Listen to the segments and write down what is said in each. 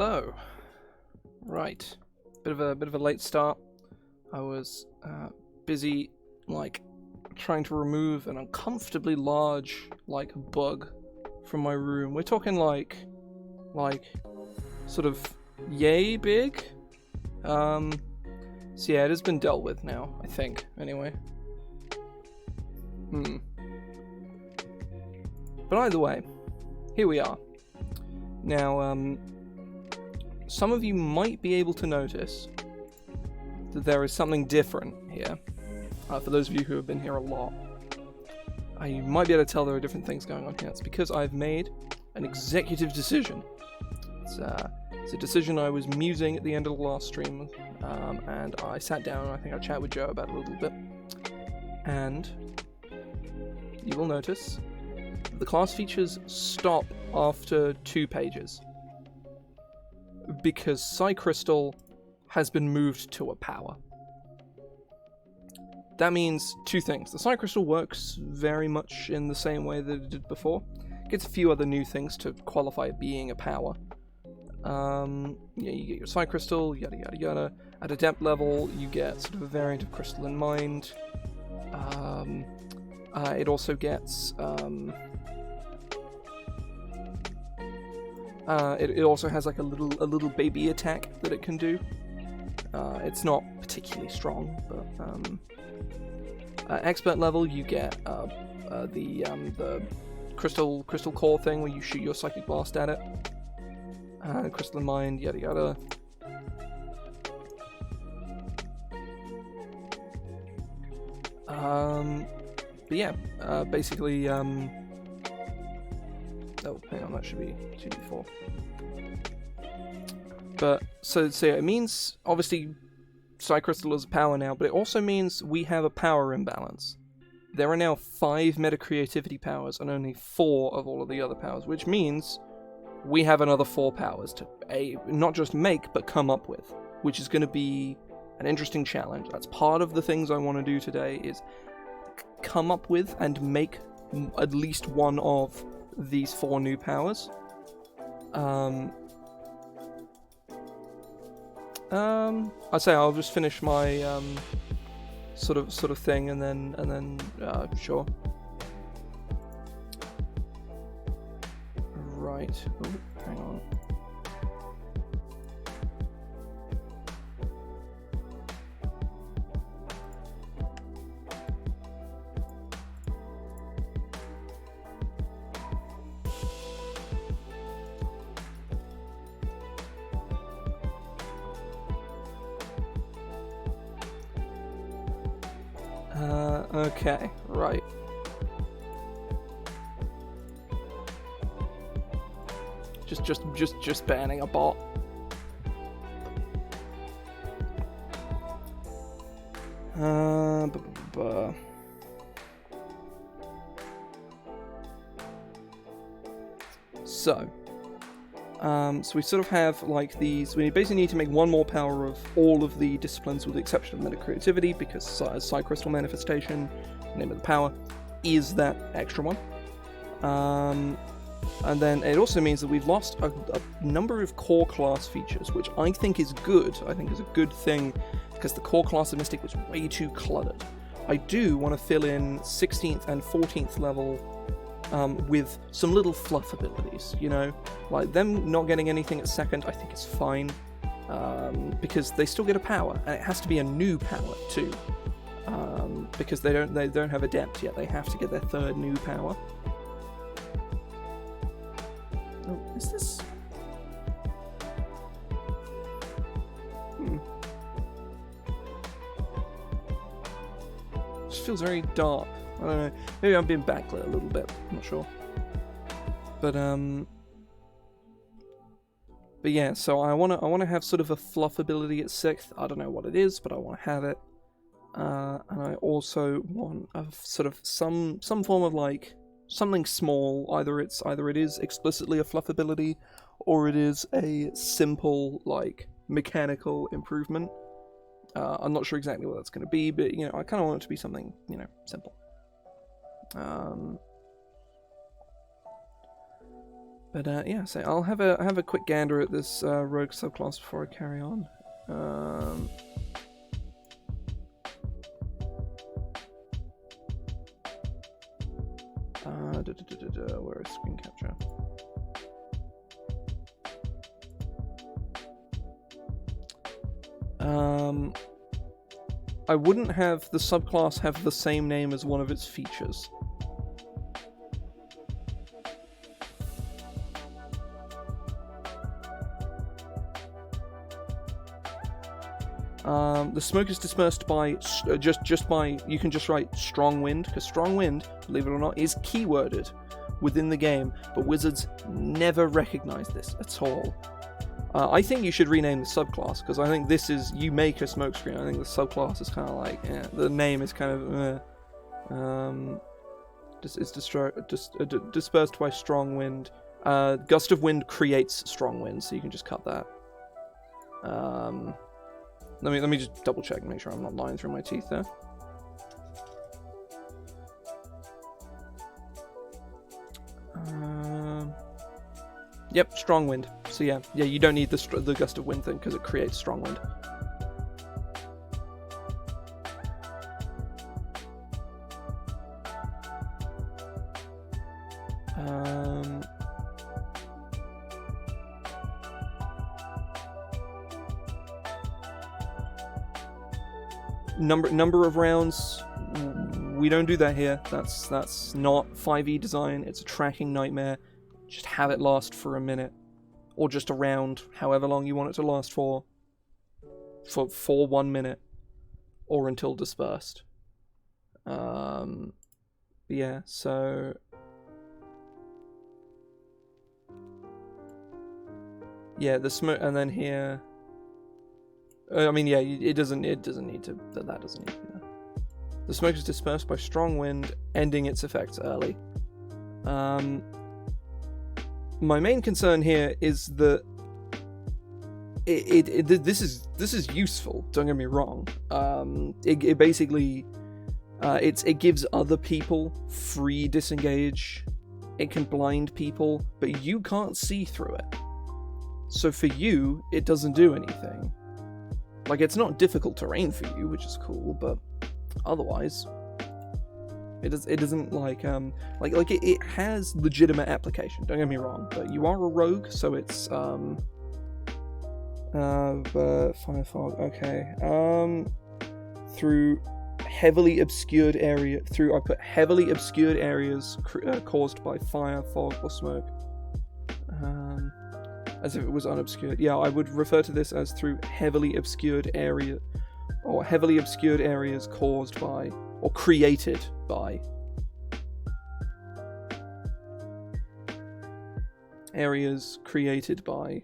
Hello. Right. Bit of a late start. I was busy trying to remove an uncomfortably large bug from my room. We're talking like sort of yay big. So yeah, it has been dealt with now, I think, anyway. But either way, here we are. Now, some of you might be able to notice that there is something different here. For those of you who have been here a lot, you might be able to tell there are different things going on here. It's because I've made an executive decision. It's a decision I was musing at the end of the last stream, and I sat down and I think I chatted with Joe about it a little bit. And you will notice the class features stop after 2 pages. Because Psycrystal has been moved to a power. That means 2 things. The Psycrystal works very much in the same way that it did before. It gets a few other new things to qualify it being a power. You get your Psycrystal, yada yada yada. At Adept level, you get sort of a variant of Crystalline Mind. It also gets it also has like a little baby attack that it can do. It's not particularly strong, but expert level you get the crystal core thing where you shoot your psychic blast at it. Crystalline Mind, yada yada. But yeah, basically oh, hang on, that should be 2d4. But, so yeah, it means, obviously, Psycrystal is a power now, but it also means we have a power imbalance. There are now 5 meta-creativity powers, and only 4 of all of the other powers, which means we have another 4 powers to, not just make, but come up with, which is going to be an interesting challenge. That's part of the things I want to do today, is come up with and make at least one of these 4 new powers. I'd say I'll just finish my sort of thing and then sure. Right. Oh, hang on. Okay, right. Just banning a bot. So we sort of have like these. We basically need to make one more power of all of the disciplines, with the exception of meta-creativity, because Psycrystal Manifestation, name of the power, is that extra one. And then it also means that we've lost a number of core class features, which I think is good. I think is a good thing, because the core class of Mystic was way too cluttered. I do want to fill in 16th and 14th level with some little fluff abilities, you know? Like, them not getting anything at 2nd, I think is fine, because they still get a power, and it has to be a new power, too. Because they don't have Adept yet, they have to get their 3rd new power. Oh, is this... It just feels very dark. I don't know. Maybe I'm being backlit a little bit. I'm not sure. But yeah. So I wanna have sort of a fluff ability at 6th. I don't know what it is, but I want to have it. And I also want a sort of some form of like something small. Either it is explicitly a fluff ability, or it is a simple like mechanical improvement. I'm not sure exactly what that's going to be, but you know, I kind of want it to be something, you know, simple. But yeah, so I'll have a quick gander at this rogue subclass before I carry on. Where is screen capture? I wouldn't have the subclass have the same name as one of its features. The smoke is dispersed by just by, you can just write strong wind, because strong wind, believe it or not, is keyworded within the game, but wizards never recognize this at all. I think you should rename the subclass, because I think this is, you make a smoke screen. I think the subclass is kind of like, the name is kind of, it's dispersed by strong wind. Gust of wind creates strong wind, so you can just cut that. Let me just double check and make sure I'm not lying through my teeth there. Yep, strong wind. So yeah, you don't need the gust of wind thing because it creates strong wind. Number of rounds, we don't do that here. That's not 5e design. It's a tracking nightmare. Just have it last for a minute, or just a round, however long you want it to last for 1 minute, or until dispersed. Yeah. So yeah, the smoke, and then here. I mean, yeah, it doesn't need to. That doesn't need to be there. The smoke is dispersed by strong wind, ending its effects early. My main concern here is that this is useful. Don't get me wrong. It basically it gives other people free disengage. It can blind people, but you can't see through it. So for you, it doesn't do anything. Like, it's not difficult terrain for you, which is cool, but otherwise, it doesn't like it has legitimate application. Don't get me wrong, but you are a rogue, so it's fire fog. Okay, through heavily obscured area. I put heavily obscured areas caused by fire, fog, or smoke. As if it was unobscured. Yeah, I would refer to this as through heavily obscured area, or heavily obscured areas caused by, or created by. Areas created by.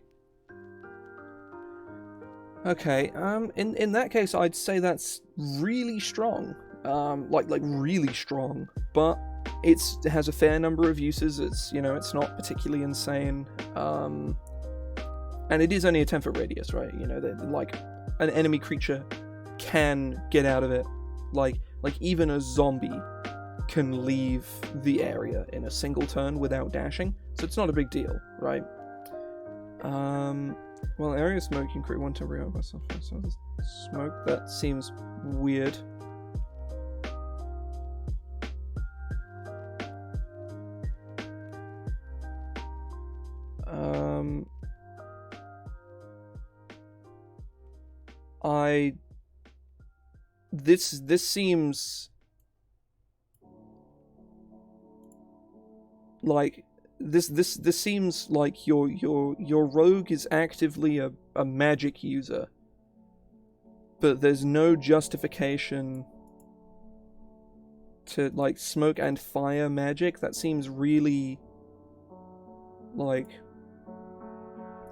Okay, in that case, I'd say that's really strong. Like really strong, but it has a fair number of uses. It's not particularly insane. And it is only a 10-foot radius, right? Like an enemy creature can get out of it. Like even a zombie can leave the area in a single turn without dashing, so it's not a big deal, right? Well, area smoke can create one temporary smoke. That seems weird. This seems like this seems like your rogue is actively a magic user, but there's no justification to like smoke and fire magic. That seems really like,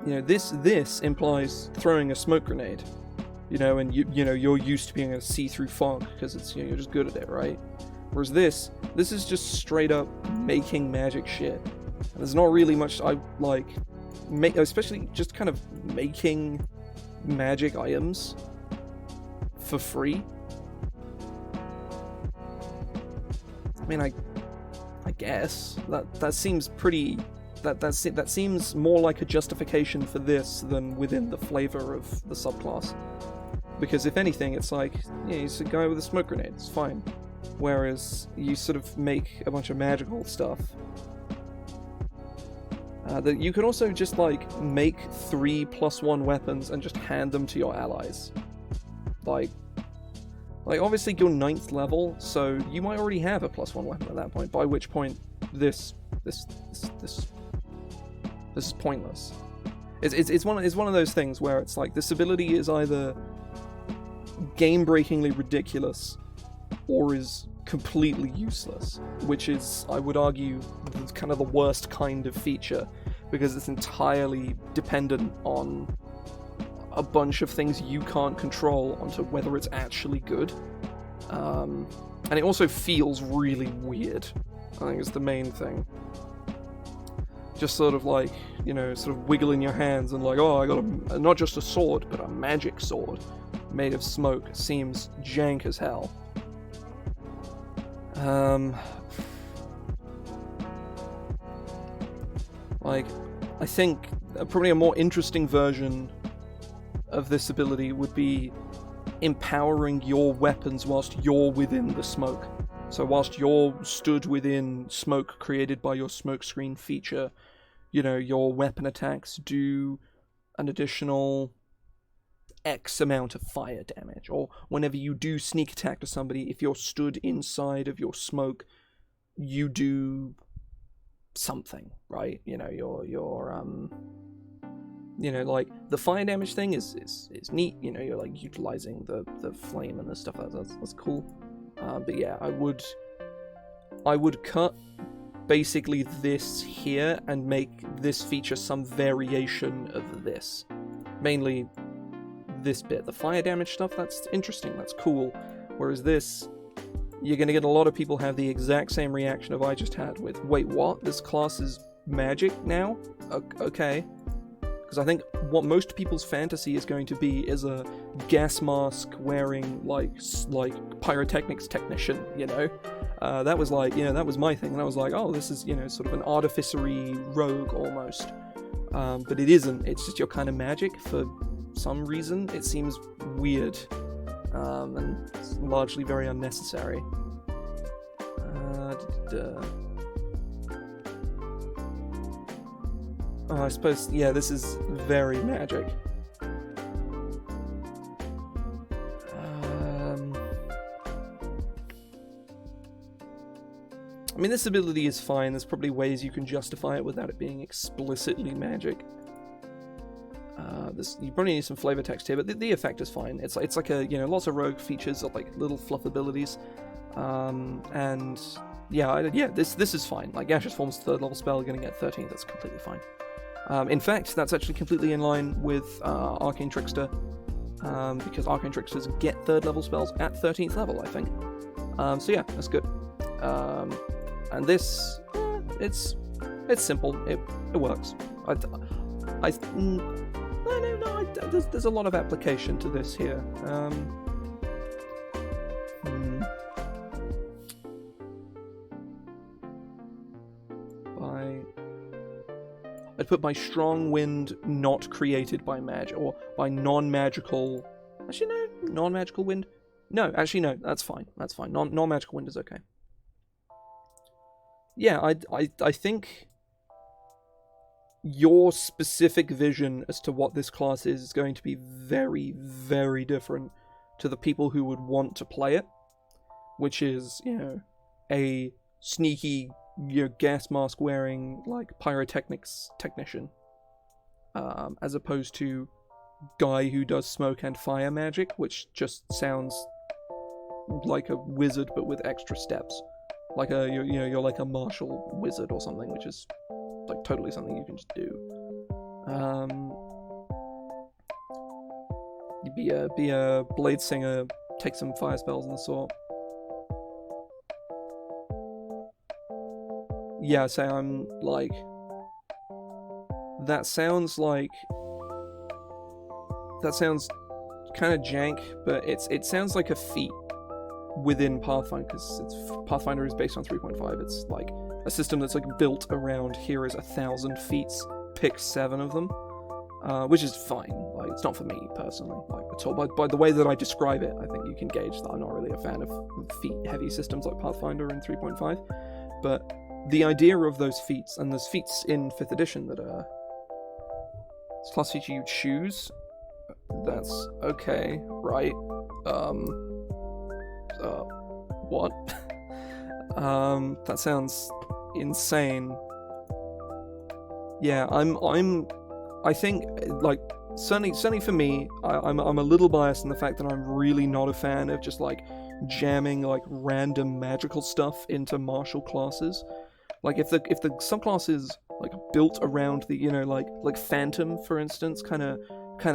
this implies throwing a smoke grenade. And you're used to being able to see through fog because it's you're just good at it, right? Whereas this is just straight up making magic shit. And there's not really much I like, especially just kind of making magic items for free. I mean, I guess that seems pretty that seems more like a justification for this than within the flavor of the subclass. Because if anything, it's like, yeah, he's a guy with a smoke grenade, it's fine. Whereas you sort of make a bunch of magical stuff. That you can also just like make 3+1 weapons and just hand them to your allies. Like obviously you're 9th level, so you might already have a +1 weapon at that point, by which point this is pointless. It's one of those things where it's like this ability is either game-breakingly ridiculous or is completely useless, which is, I would argue, kind of the worst kind of feature, because it's entirely dependent on a bunch of things you can't control onto whether it's actually good. And it also feels really weird, I think is the main thing. Just sort of like, you know, sort of wiggling your hands and like, oh, I got not just a sword, but a magic sword made of smoke. Seems jank as hell. Like, I think probably a more interesting version of this ability would be empowering your weapons whilst you're within the smoke. So whilst you're stood within smoke created by your smokescreen feature, you know, your weapon attacks do an additional X amount of fire damage. Or whenever you do sneak attack to somebody, if you're stood inside of your smoke, you do something, right? You know, you're you know, like, the fire damage thing is neat, you know, you're, like, utilizing the flame and the stuff, that's cool. But yeah, I would cut basically this here and make this feature some variation of this. Mainly this bit. The fire damage stuff, that's interesting, that's cool. Whereas this, you're gonna get a lot of people have the exact same reaction of I just had with, wait, what? This class is magic now? Okay. Because I think what most people's fantasy is going to be is a gas mask wearing like pyrotechnics technician, you know? That was like, you know, that was my thing, and I was like, oh, this is, you know, sort of an artificery rogue almost. But it isn't, it's just your kind of magic for some reason. It seems weird, and it's largely very unnecessary. Oh, I suppose, yeah, this is very magic. I mean, this ability is fine. There's probably ways you can justify it without it being explicitly magic. You probably need some flavor text here, but the effect is fine. It's like a, you know, lots of rogue features, like little fluff abilities, and yeah, this is fine. Like Gaseous Form's 3rd level spell, you're gonna get 13th. That's completely fine. In fact, that's actually completely in line with Arcane Trickster, because Arcane Tricksters get 3rd level spells at 13th level, I think. So yeah, that's good. And this, it's simple. It works. There's a lot of application to this here. I'd put by strong wind not created by magic, or by non-magical... Actually, no, non-magical wind? No, actually, no, that's fine. That's fine. Non-magical wind is okay. Yeah, I think your specific vision as to what this class is going to be very, very different to the people who would want to play it, which is, you know, a sneaky, you know, gas mask wearing, like, pyrotechnics technician, as opposed to guy who does smoke and fire magic, which just sounds like a wizard but with extra steps. Like you're like a martial wizard or something, which is like totally something you can just do. You'd be a blade singer, take some fire spells and the sort. Yeah, so I'm like, that sounds kind of jank, but it sounds like a feat within Pathfinder, because Pathfinder is based on 3.5. It's like a system that's like built around here is 1,000 feats, pick 7 of them, which is fine. Like, it's not for me personally, like at all. By the way that I describe it, I think you can gauge that I'm not really a fan of feat-heavy systems like Pathfinder in 3.5. But the idea of those feats, and there's feats in 5th edition that are class feature you choose. That's okay, right? What? That sounds insane. Yeah, I think, like, certainly for me, I'm a little biased in the fact that I'm really not a fan of just, like, jamming, like, random magical stuff into martial classes. Like, if the subclass is, like, built around the, you know, like Phantom, for instance, kind of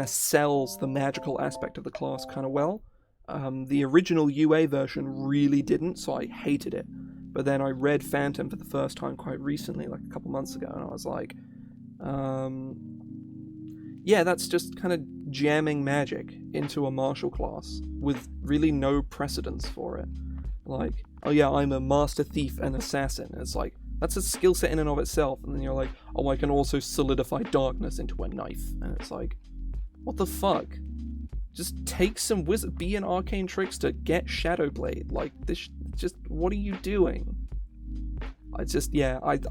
sells the magical aspect of the class kind of well. The original UA version really didn't, so I hated it. But then I read Phantom for the first time quite recently, like a couple months ago, and I was like, yeah, that's just kind of jamming magic into a martial class with really no precedence for it. Like, oh yeah, I'm a master thief and assassin. And it's like, that's a skill set in and of itself. And then you're like, oh, I can also solidify darkness into a knife. And it's like, what the fuck? Just take some wizard, be an arcane trickster, get Shadowblade. Like, this, just, what are you doing? I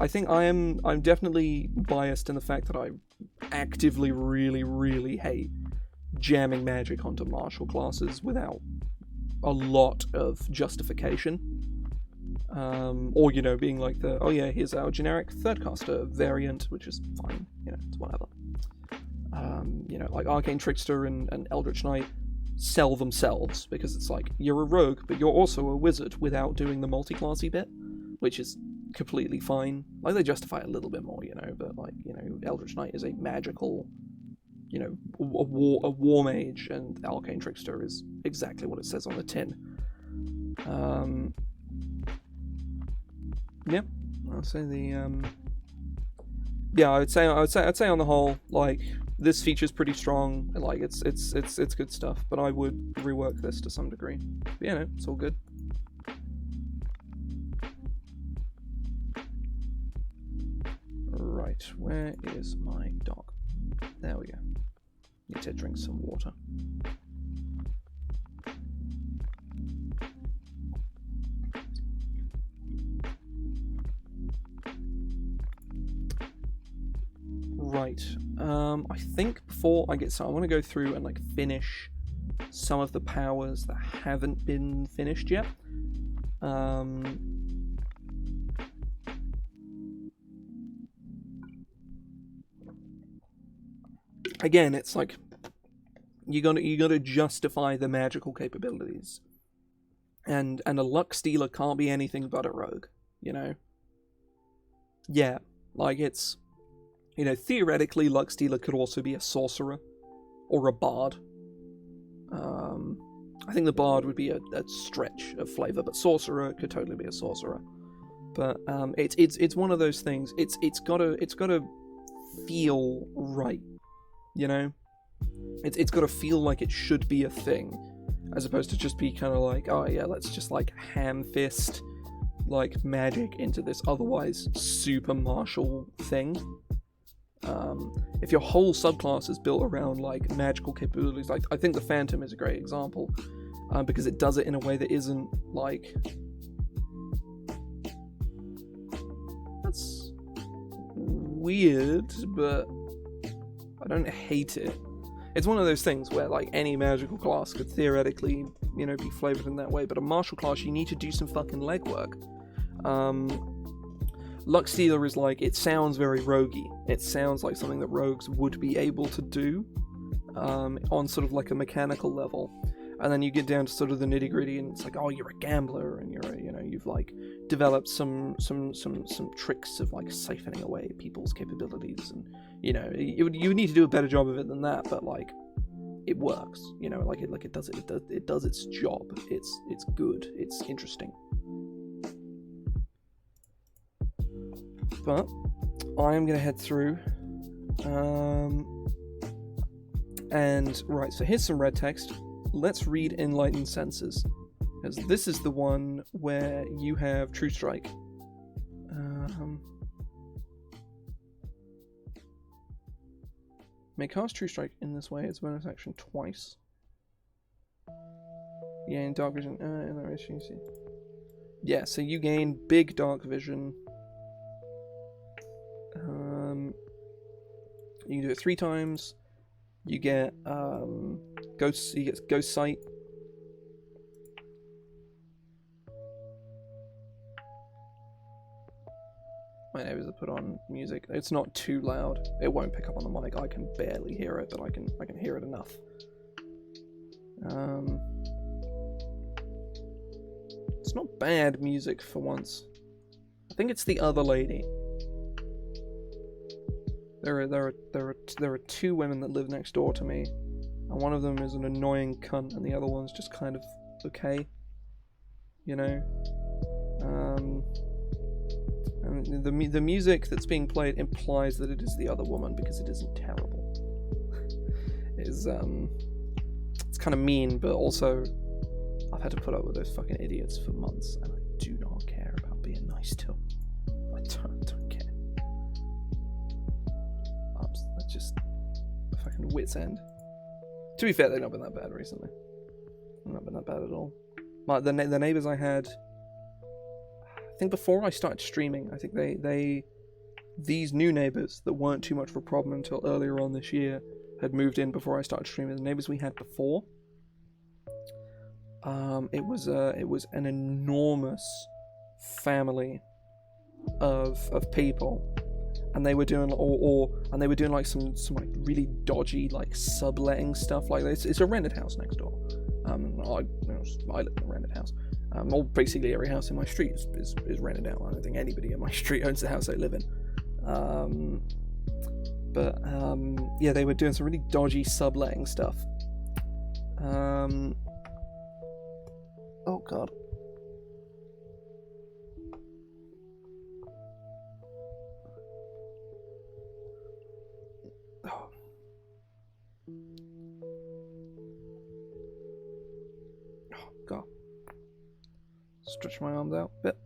think I'm definitely biased in the fact that I actively really, really hate jamming magic onto martial classes without a lot of justification. Or, you know, being like oh yeah, here's our generic third caster variant, which is fine, you know, it's whatever. You know, like Arcane Trickster and Eldritch Knight sell themselves, because it's like, you're a rogue, but you're also a wizard without doing the multi-classy bit, which is completely fine. Like, they justify it a little bit more, you know, but like, you know, Eldritch Knight is a magical, you know, a war mage, and Arcane Trickster is exactly what it says on the tin. Yeah, I'd say I'd say on the whole, like, this feature's pretty strong. Like, it's good stuff, but I would rework this to some degree. But, you know, it's all good. Right, where is my dog? There we go. Need to drink some water. Right, I think before I get started, I want to go through and, like, finish some of the powers that haven't been finished yet. Again, it's like, you gotta justify the magical capabilities, and a luck stealer can't be anything but a rogue, you know. Yeah, like, it's, you know, theoretically, luck stealer could also be a sorcerer or a bard. I think the bard would be a stretch of flavor, but sorcerer could totally be a sorcerer. But it's one of those things. It's gotta feel right. You know, it's got to feel like it should be a thing, as opposed to just be kind of like, oh yeah, let's just, like, ham fist, like, magic into this otherwise super martial thing. If your whole subclass is built around, like, magical capabilities, like, I think the Phantom is a great example, because it does it in a way that isn't, like, that's weird, but I don't hate it. It's one of those things where, like, any magical class could theoretically, you know, be flavored in that way, but a martial class, you need to do some fucking legwork. Luck Stealer is like, it sounds very roguey. It sounds like something that rogues would be able to do, on sort of like a mechanical level. And then you get down to sort of the nitty gritty, and it's like, oh, you're a gambler, and you've, like, developed some tricks of, like, siphoning away people's capabilities, and, you know, you would need to do a better job of it than that, but, like, it works, you know, like it does its job. It's good. It's interesting. But I'm gonna head through, and right. So here's some red text. Let's read Enlightened Senses, because this is the one where you have True Strike. May cast True Strike in this way as bonus action twice. Yeah, in Dark Vision. Yeah, so you gain big Dark Vision. You can do it 3 times. You get Ghost. He gets Ghost Sight. My neighbors have put on music. It's not too loud. It won't pick up on the mic. I can barely hear it, but I can hear it enough. It's not bad music for once. I think it's the other lady. There are 2 women that live next door to me, and one of them is an annoying cunt, and the other one's just kind of okay, you know. And the music that's being played implies that it is the other woman because it isn't terrible. It's kind of mean, but also I've had to put up with those fucking idiots for months, and I do not care about being nice to them. I don't care. That's just a fucking wit's end. To be fair, they've not been that bad recently. They've not been that bad at all. The neighbours I had, I think before I started streaming, I think these new neighbours that weren't too much of a problem until earlier on this year had moved in before I started streaming. The neighbours we had before, it was an enormous family of people, and they were doing and they were doing like some like really dodgy like subletting stuff like this. It's a rented house next door. I live in a rented house. Or basically every house in my street is rented out. I don't think anybody in my street owns the house they live in. Yeah, they were doing some really dodgy subletting stuff. Oh god. God. Stretch my arms out a bit.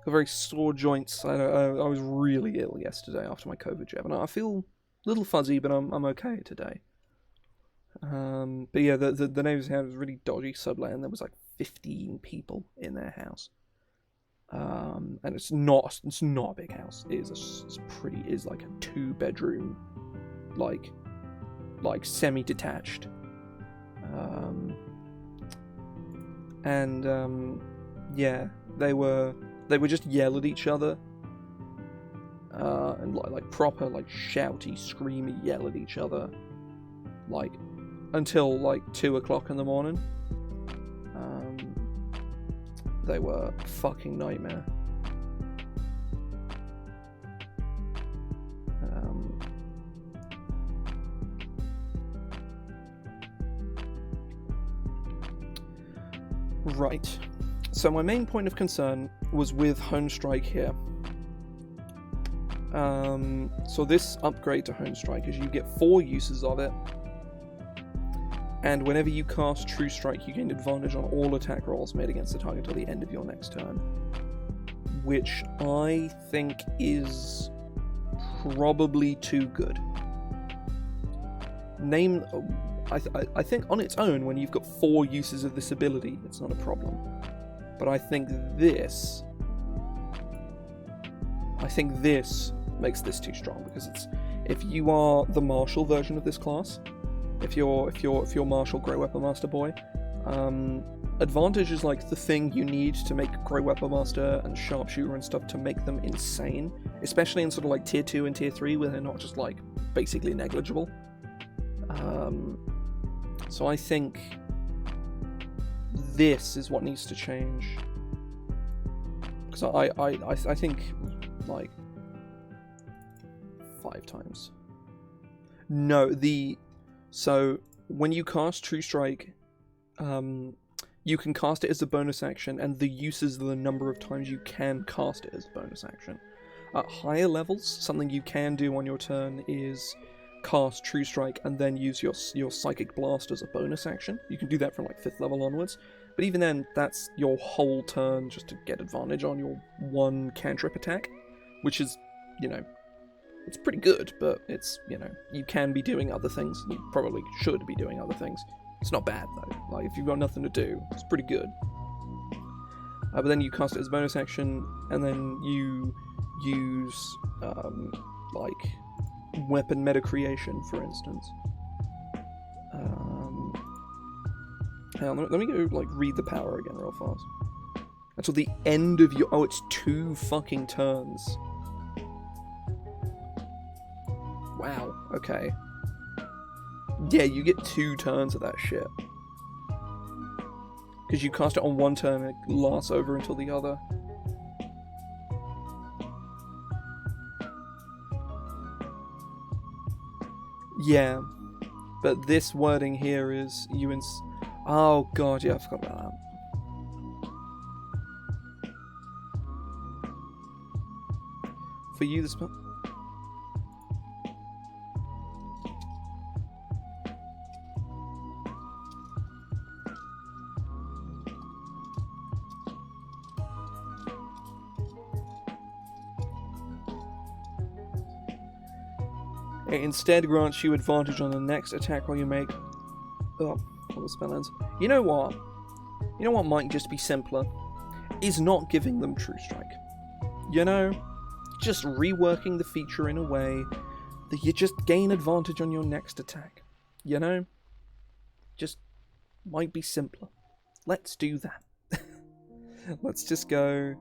Got very sore joints. I was really ill yesterday after my COVID jab, and I feel a little fuzzy, but I'm okay today. But yeah, the neighbours had was really dodgy sublet, and there was like 15 people in their house. And it's not a big house. It is like a 2-bedroom, like semi-detached. Yeah, they would just yell at each other, and like proper like shouty, screamy yell at each other, like until like 2 o'clock in the morning. They were a fucking nightmare. Right. So my main point of concern was with Homestrike here. So this upgrade to Homestrike is you get 4 uses of it, and whenever you cast True Strike, you gain advantage on all attack rolls made against the target until the end of your next turn, which I think is probably too good. I think on its own, when you've got 4 uses of this ability, it's not a problem. But I think this makes this too strong, because if you are the martial version of this class, if you're martial Grey Weapon Master boy, advantage is like the thing you need to make Grey Weapon Master and Sharpshooter and stuff to make them insane, especially in sort of like tier 2 and tier 3 where they're not just like basically negligible. So I think this is what needs to change, because I think like 5 times. No, so when you cast True Strike, you can cast it as a bonus action, and the uses are the number of times you can cast it as a bonus action. At higher levels, something you can do on your turn is cast True Strike and then use your Psychic Blast as a bonus action. You can do that from like 5th level onwards, but even then, that's your whole turn just to get advantage on your 1 cantrip attack. which is, it's pretty good, but it's, you can be doing other things. You probably should be doing other things. It's not bad, though. Like, if you've got nothing to do, it's pretty good. But then you cast it as a bonus action, and then you use, weapon meta creation, for instance. Hang on, let me go, read the power again real fast. Until the end of your... Oh, it's 2 fucking turns. Wow, okay. Yeah, you get 2 turns of that shit. Because you cast it on one turn and it lasts over until the other. Yeah, but this wording here is oh god, yeah, I forgot about that. For you, the spell... It instead grants you advantage on the next attack roll you make. Oh, all the spell ends. You know what? Might just be simpler? Is not giving them True Strike. Just reworking the feature in a way that you just gain advantage on your next attack. Just might be simpler. Let's do that. Let's just go...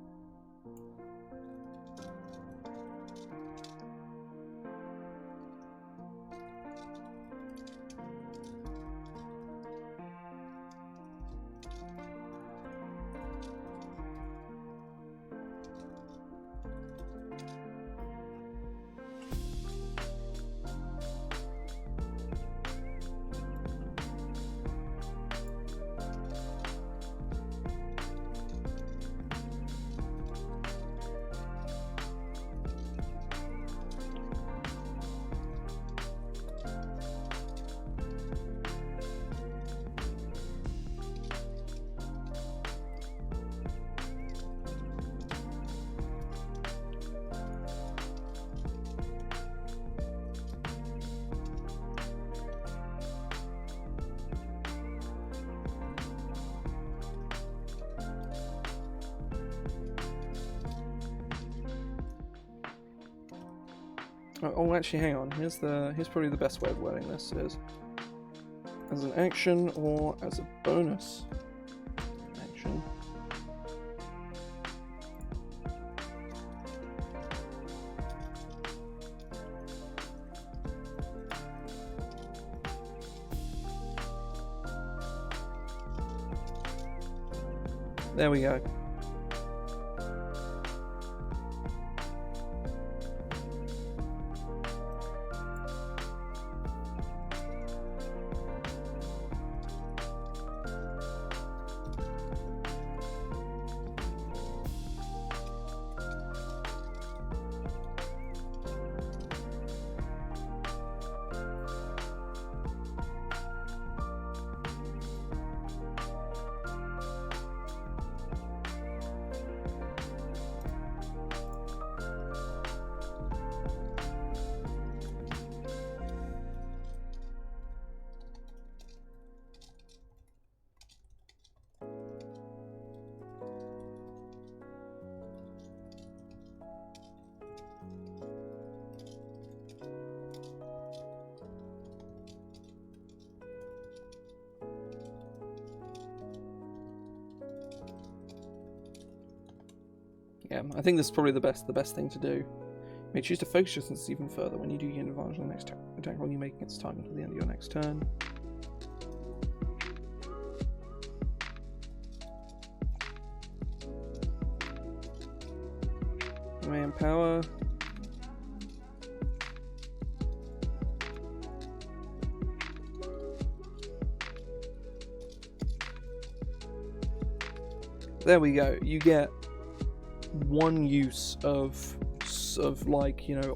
Oh, actually, hang on. Here's probably the best way of wording this is as an action or as a bonus action. There we go. Yeah, I think this is probably the best thing to do. You may choose to focus your senses even further. When you do, you gain advantage on the next attack roll you make against time until the end of your next turn. You may empower. There we go. You get one use of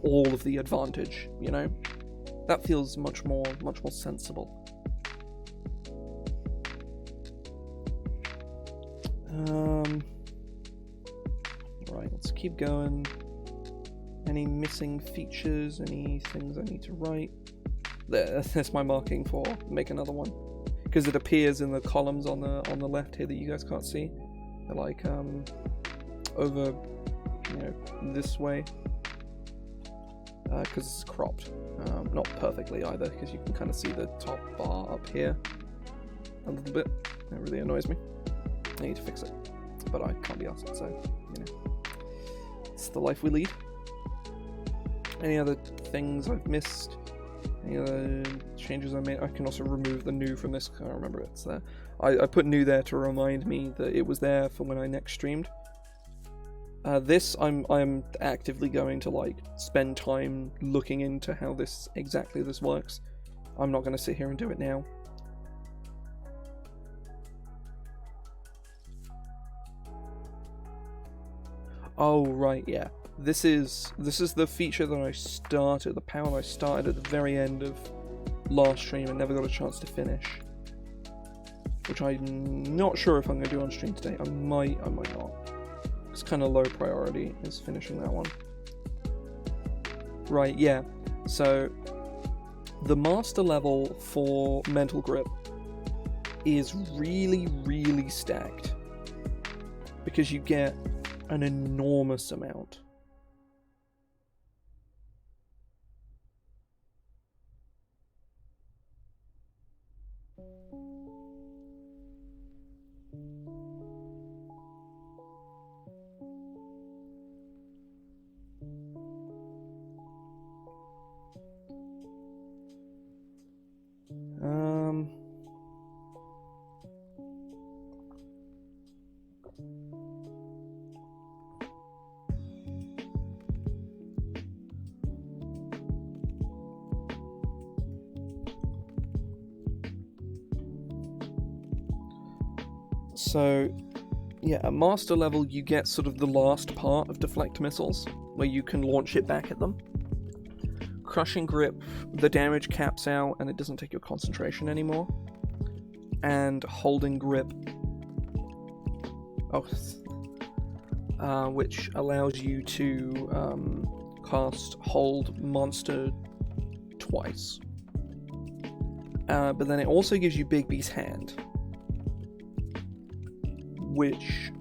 all of the advantage, that feels much more sensible. Right, let's keep going. Any missing features? Any things I need to write? There's my marking for make another one, because it appears in the columns on the left here that you guys can't see. They're like over, this way, because it's cropped. Not perfectly either, because you can kind of see the top bar up here a little bit. That really annoys me. I need to fix it, but I can't be asked, so it's the life we lead. Any other things I've missed? Any other changes I made? I can also remove the new from this. I can't remember it's there. I put new there to remind me that it was there for when I next streamed. This I'm actively going to spend time looking into how this works. I'm not going to sit here and do it now. Oh right, yeah. This is the feature that I started, the power that I started at the very end of last stream and never got a chance to finish. Which I'm not sure if I'm going to do on stream today. I might not. It's kind of low priority, is finishing that one. Right, yeah. So, the master level for Mental Grip is really, really stacked. Because you get an enormous amount. So, yeah, at master level you get sort of the last part of deflect missiles, where you can launch it back at them. Crushing Grip, the damage caps out and it doesn't take your concentration anymore. And Holding Grip, which allows you to cast Hold Monster twice. But then it also gives you Big B's Hand, which,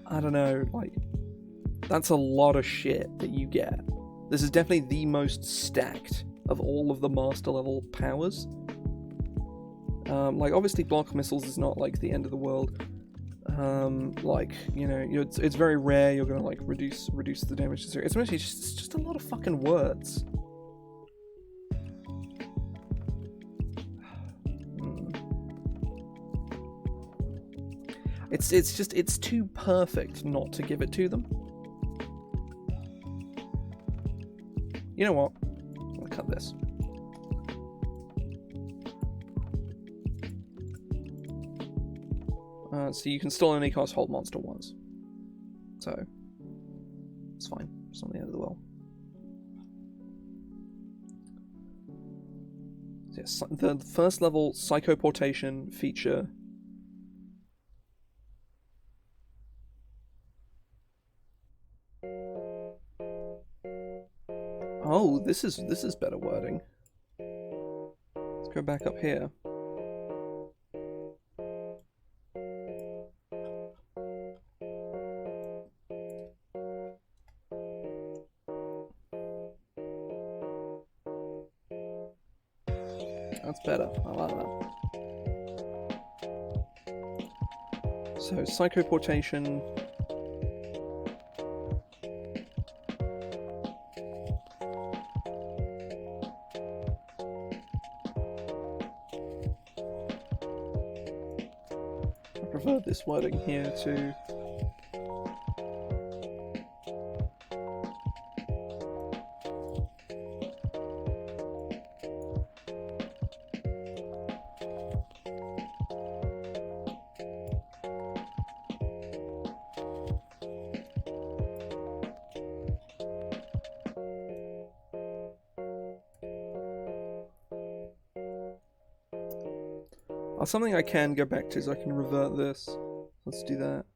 I don't know, that's a lot of shit that you get. This is definitely the most stacked of all of the master level powers. Obviously block missiles is not the end of the world. It's very rare you're gonna reduce the damage to zero. It's mostly just a lot of fucking words. It's too perfect not to give it to them. You know what? I'll cut this. So you can still only cast Hold Monster once. So, it's fine. It's not the end of the world. So yes, the first level Psychoportation feature. Oh, this is better wording. Let's go back up here. That's better. I like that. So, Psychoportation. I prefer this wording here to... something I can go back to is I can revert this. Let's do that.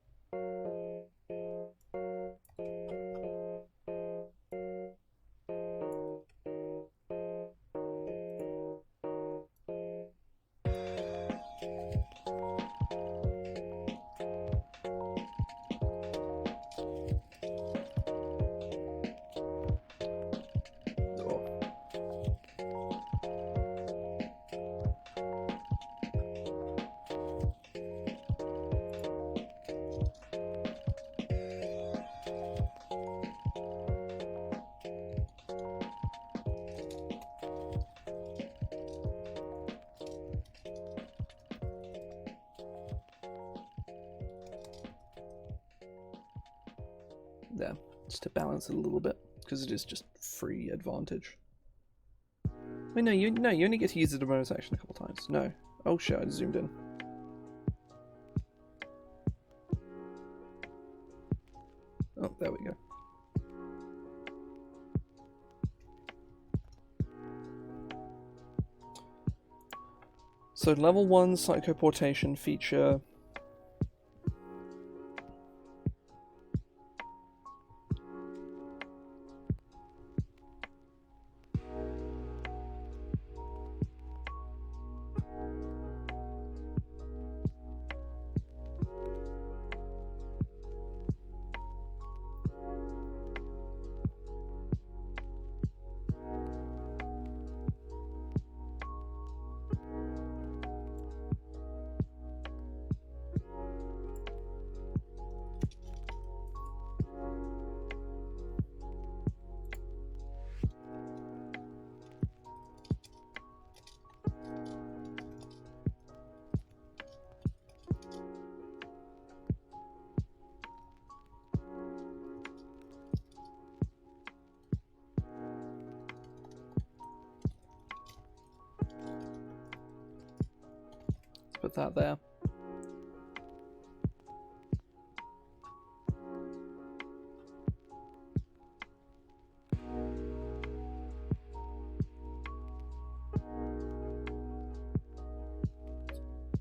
there, just to balance it a little bit, because it is just free advantage. Wait, no, you only get to use the bonus action a couple times. No. Oh shit, I zoomed in. Oh, there we go. So level 1 psychoportation feature. Put that there.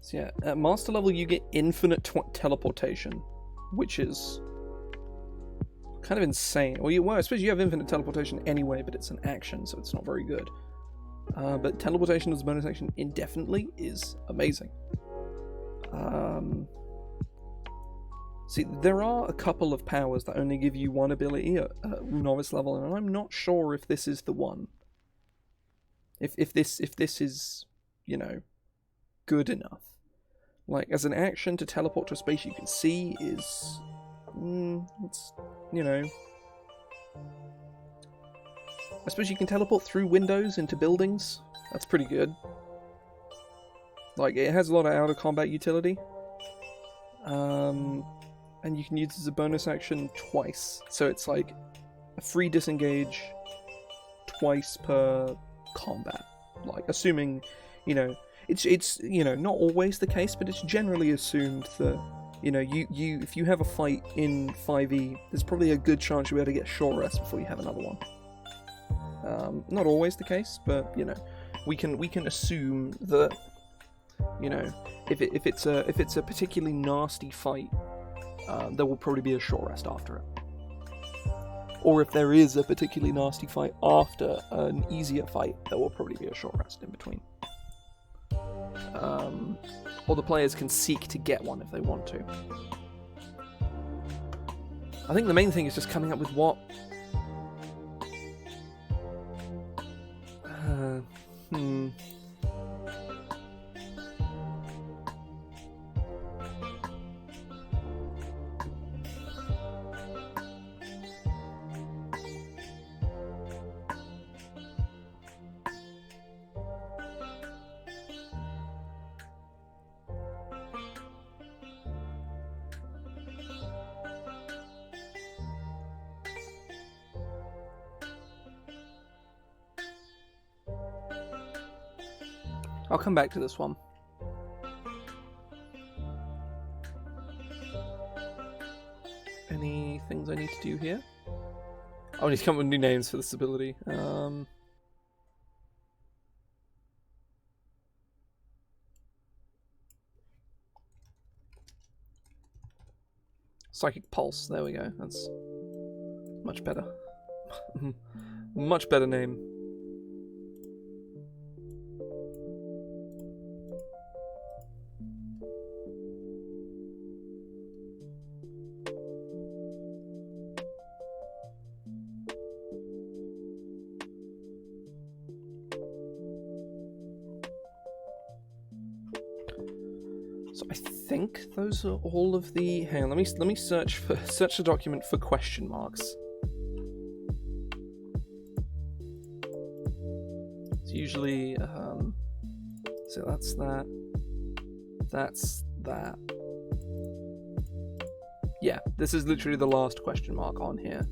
So yeah, at master level you get infinite teleportation, which is kind of insane. Well, I suppose you have infinite teleportation anyway, but it's an action, so it's not very good. But teleportation as a bonus action indefinitely is amazing. See, there are a couple of powers that only give you one ability at novice level, and I'm not sure if this is the one. If this is, you know, good enough. Like, as an action to teleport to a space you can see is, it's, you know. I suppose you can teleport through windows into buildings. That's pretty good. Like, it has a lot of out of combat utility. And you can use it as a bonus action twice. So it's like a free disengage twice per combat. Like, assuming, you know, it's you know, not always the case, but it's generally assumed that, you know, you if you have a fight in 5e, there's probably a good chance you'll be able to get a short rest before you have another one. Not always the case, but, you know, we can assume that, you know, if it's a particularly nasty fight, there will probably be a short rest after it. Or if there is a particularly nasty fight after an easier fight, there will probably be a short rest in between. Or the players can seek to get one if they want to. I think the main thing is just coming up with what... I'll come back to this one. Any things I need to do here? I need to come up with new names for this ability. Psychic Pulse, there we go. That's much better. Much better name. So I think those are all of the... Hang on, let me search the document for question marks. It's usually so that's that. That's that. Yeah, this is literally the last question mark on here.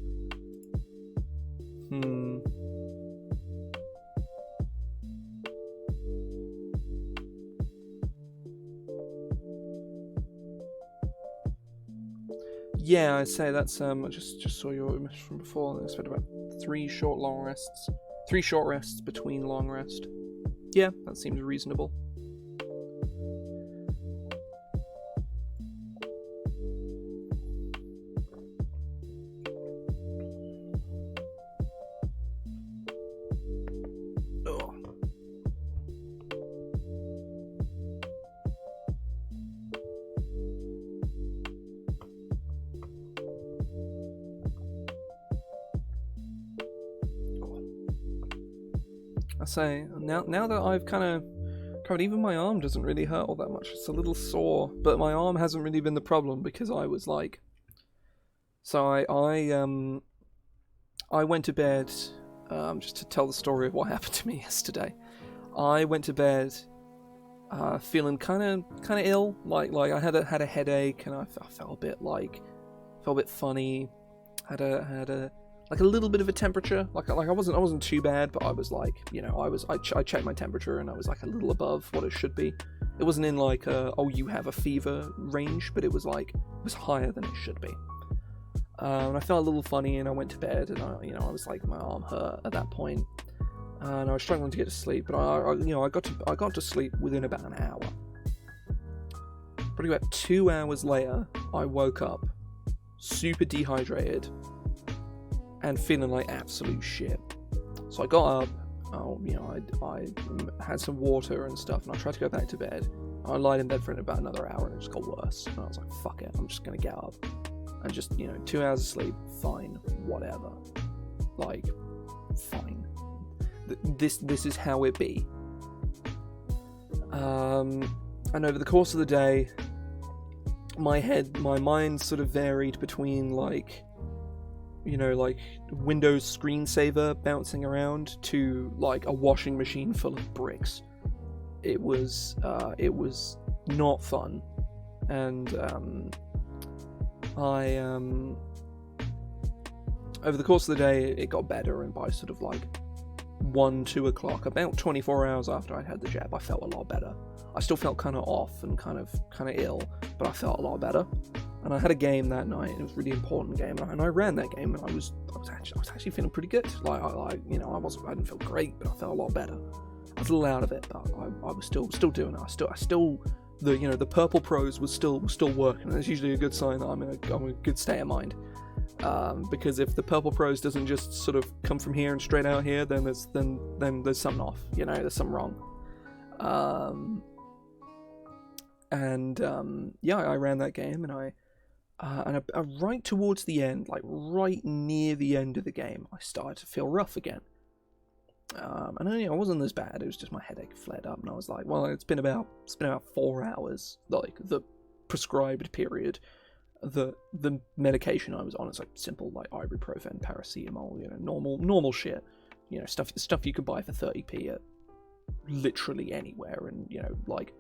Yeah, I'd say that's I just saw your image from before, and I spent about 3 short rests between long rest. Yeah, that seems reasonable. I say, now that I've kind of covered, even my arm doesn't really hurt all that much. It's a little sore, but my arm hasn't really been the problem, because I was like, so I went to bed, just to tell the story of what happened to me yesterday. I went to bed feeling kind of ill, like I had a headache, and I felt a bit funny, had a like a little bit of a temperature, like I wasn't too bad, but I was like, I checked my temperature and I was like a little above what it should be. It wasn't in like you have a fever range, but it was higher than it should be. And I felt a little funny, and I went to bed, and I was like, my arm hurt at that point, and I was struggling to get to sleep, but I got to sleep within about an hour. Probably about 2 hours later, I woke up super dehydrated and feeling like absolute shit. So I got up, I had some water and stuff, and I tried to go back to bed. I lied in bed for about another hour, and it just got worse. And I was like, fuck it, I'm just gonna get up. And just, 2 hours of sleep, fine, whatever. Like, fine. This is how it be. And over the course of the day, my mind sort of varied between like Windows screensaver bouncing around to like a washing machine full of bricks. It was not fun, and I over the course of the day it got better, and by sort of like 1-2 o'clock, about 24 hours after I'd had the jab, I felt a lot better. I still felt kind of off and kind of ill, but I felt a lot better. And I had a game that night. It was a really important game, and I ran that game, and I was actually feeling pretty good. I didn't feel great, but I felt a lot better. I was a little out of it, but I was still doing it. The purple prose was still working. And it's usually a good sign that I'm in a good state of mind. Because if the purple prose doesn't just sort of come from here and straight out here, then there's something off. There's something wrong. I ran that game, and I right towards the end, like right near the end of the game, I started to feel rough again. And I wasn't as bad. It was just my headache flared up, and I was like, well, it's been about 4 hours, like the prescribed period. The medication I was on is like simple, like ibuprofen, paracetamol, normal shit, stuff you could buy for 30p at literally anywhere, and like,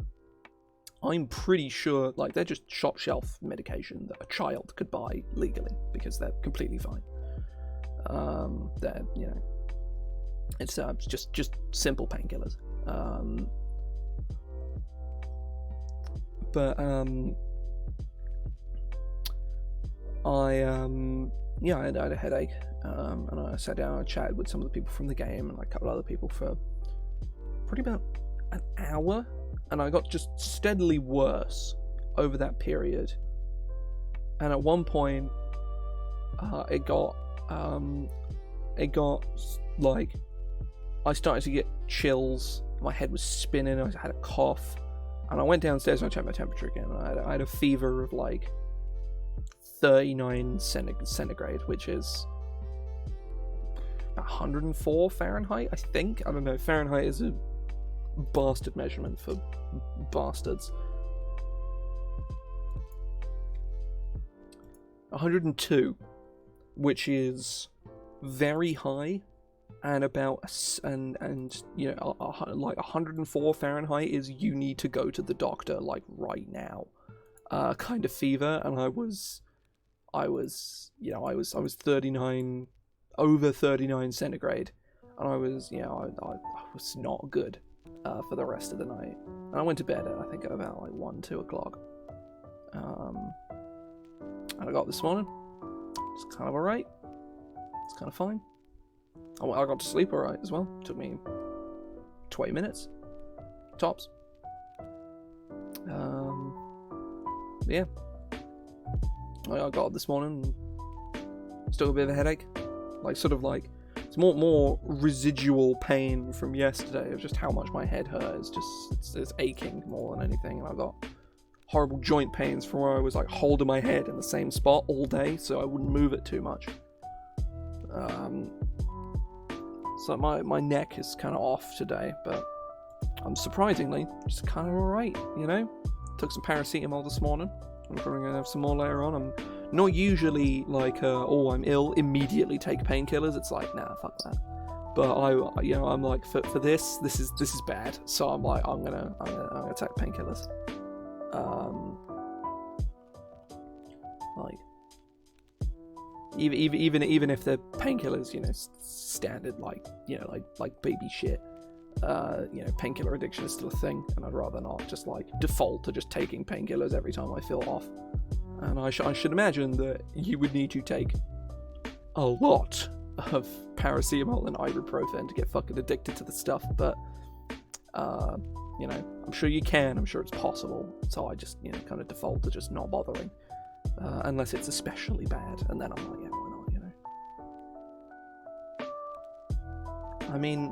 I'm pretty sure like they're just shop shelf medication that a child could buy legally, because they're completely fine. They're it's just simple painkillers. I had a headache, and I sat down and chatted with some of the people from the game, and like a couple other people for pretty about an hour, and I got just steadily worse over that period. And at one point, it got like, I started to get chills, my head was spinning, I had a cough, and I went downstairs and I checked my temperature again, and I had a fever of like 39 centigrade, which is 104 Fahrenheit, I think. I don't know, Fahrenheit is a bastard measurement for bastards. 102, which is very high, and like 104 Fahrenheit is you need to go to the doctor like right now kind of fever, and I was I was 39, over 39 centigrade, and I was, I was not good for the rest of the night. And I went to bed at, I think, at about like 1-2 o'clock. And I got up this morning. It's kind of alright. It's kind of fine. I got to sleep alright as well. It took me 20 minutes. Tops. Yeah. I got up this morning. Still a bit of a headache. It's more residual pain from yesterday of just how much my head hurt. It's aching more than anything. And I got horrible joint pains from where I was like holding my head in the same spot all day, so I wouldn't move it too much. So my neck is kind of off today, but I'm surprisingly just kind of alright, Took some paracetamol this morning. I'm probably going to have some more later on. I'm not usually like, I'm ill, immediately take painkillers. It's like, nah, fuck that. But I'm like, for this is bad. So I'm like, I'm gonna take painkillers. Like, even if the painkillers, standard, like baby shit. Painkiller addiction is still a thing, and I'd rather not just like default to just taking painkillers every time I feel off. And I should imagine that you would need to take a lot of paracetamol and ibuprofen to get fucking addicted to the stuff, but I'm sure you can, I'm sure it's possible, so I just kind of default to just not bothering, unless it's especially bad, and then I'm like, yeah, why not, I mean,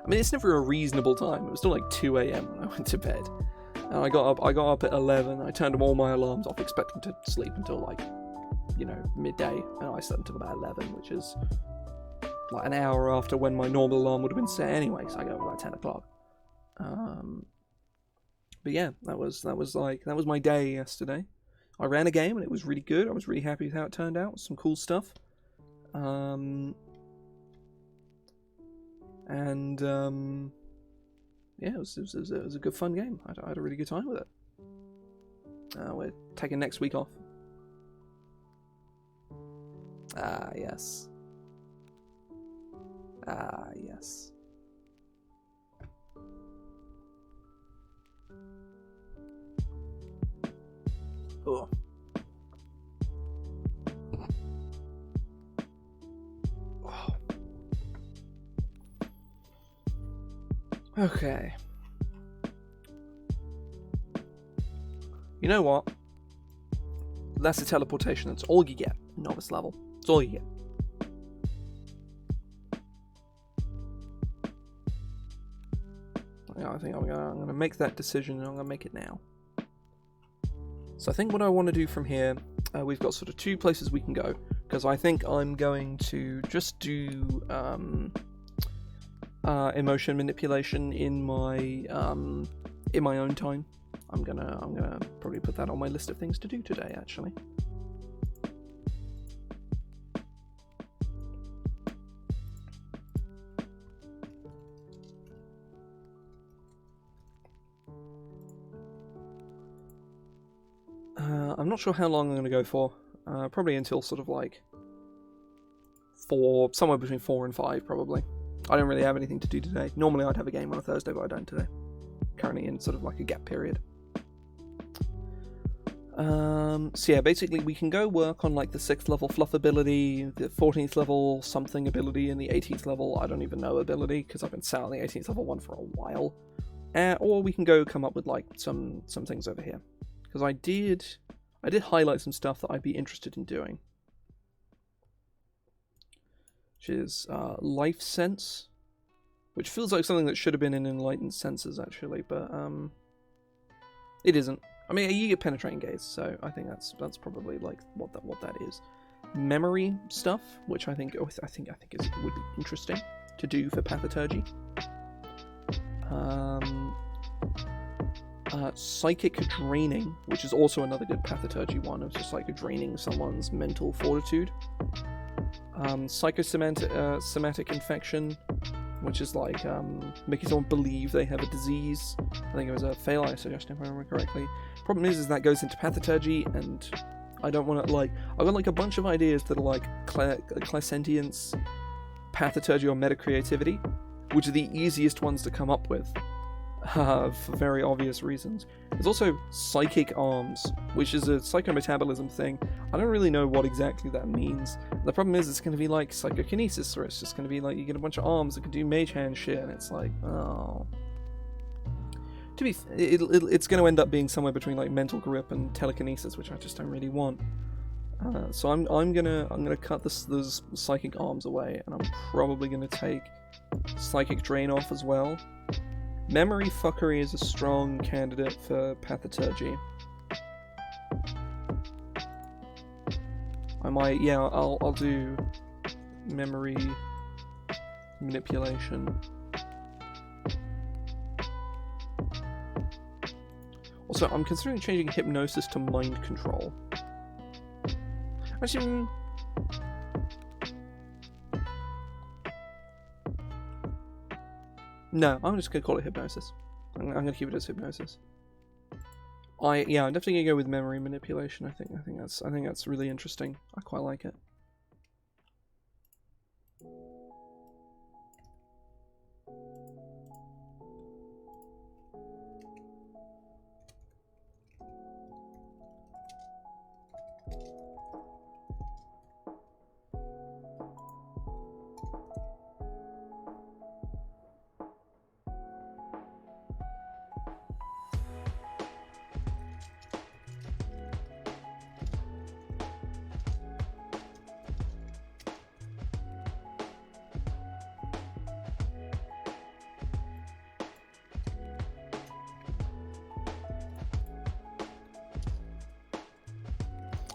it's never a reasonable time. It was still like 2 a.m. when I went to bed, and I got up at 11. I turned all my alarms off, expecting to sleep until like midday, and I slept until about 11, which is like an hour after when my normal alarm would have been set anyway. So I got up about 10 o'clock. But yeah, that was my day yesterday. I ran a game and it was really good. I was really happy with how it turned out. Some cool stuff. Yeah, it was a good fun game. I had a really good time with it. We're taking next week off. Yes. Yes. Oh. Okay. You know what? That's a teleportation. That's all you get. Novice level. That's all you get. I think I'm gonna make that decision, and I'm gonna make it now. So I think what I want to do from here, we've got sort of two places we can go, because I think I'm going to just do emotion manipulation in my own time. I'm gonna probably put that on my list of things to do today, actually. I'm not sure how long I'm going to go for. Probably until sort of like somewhere between 4 and 5, probably. I don't really have anything to do today. Normally I'd have a game on a Thursday, but I don't today. Currently in sort of like a gap period. So yeah, basically we can go work on like the 6th level fluff ability, the 14th level something ability, and the 18th level I don't even know ability, because I've been sat on the 18th level one for a while. Or we can go come up with like some things over here. Because I did highlight some stuff that I'd be interested in doing. Which is Life Sense, which feels like something that should have been in Enlightened Senses, actually, but it isn't. I mean, you get Penetrating Gaze, so I think that's probably like what that is. Memory stuff, which I think would be interesting to do for Pathoturgy. Psychic Draining, which is also another good Pathoturgy one, of just like draining someone's mental fortitude. Psychosomatic Infection, which is like making someone believe they have a disease. I think it was a fail suggestion, if I remember correctly. problem is that goes into pathoturgy, and I don't want to, like, I've got like a bunch of ideas that are like clairsentience, pathoturgy, or metacreativity, which are the easiest ones to come up with, for very obvious reasons. There's also psychic arms, which is a psychometabolism thing. I don't really know what exactly that means. The problem is it's going to be like psychokinesis, or it's just going to be like you get a bunch of arms that can do mage hand shit, and it's like, oh. It's going to end up being somewhere between like mental grip and telekinesis, which I just don't really want. So I'm gonna cut those psychic arms away, and I'm probably gonna take psychic drain off as well. Memory fuckery is a strong candidate for pathoturgy. I might, yeah, I'll do memory manipulation. Also, I'm considering changing hypnosis to mind control. Actually, no, I'm just gonna call it hypnosis. I'm gonna keep it as hypnosis. I'm definitely gonna go with memory manipulation. I think that's really interesting. I quite like it.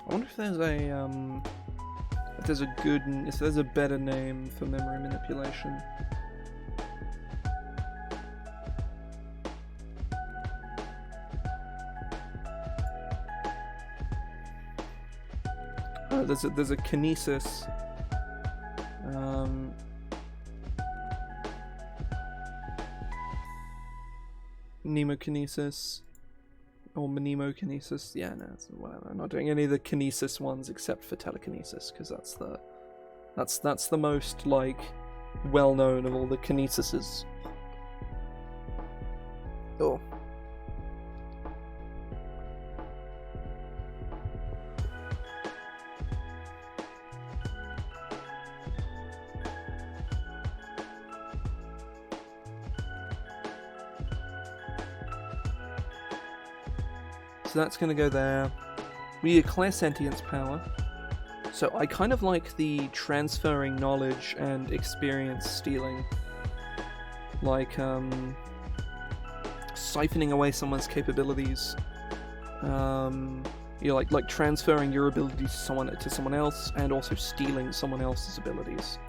I wonder if there's a better name for memory manipulation. There's a kinesis. Mnemokinesis. Or mnemokinesis. Yeah, no, it's whatever. I'm not doing any of the kinesis ones except for telekinesis, because that's the most like well known of all the kinesises. Oh. So that's going to go there. We need a clairsentience power. So I kind of like the transferring knowledge and experience stealing. Like, siphoning away someone's capabilities. Like transferring your abilities to someone else, and also stealing someone else's abilities.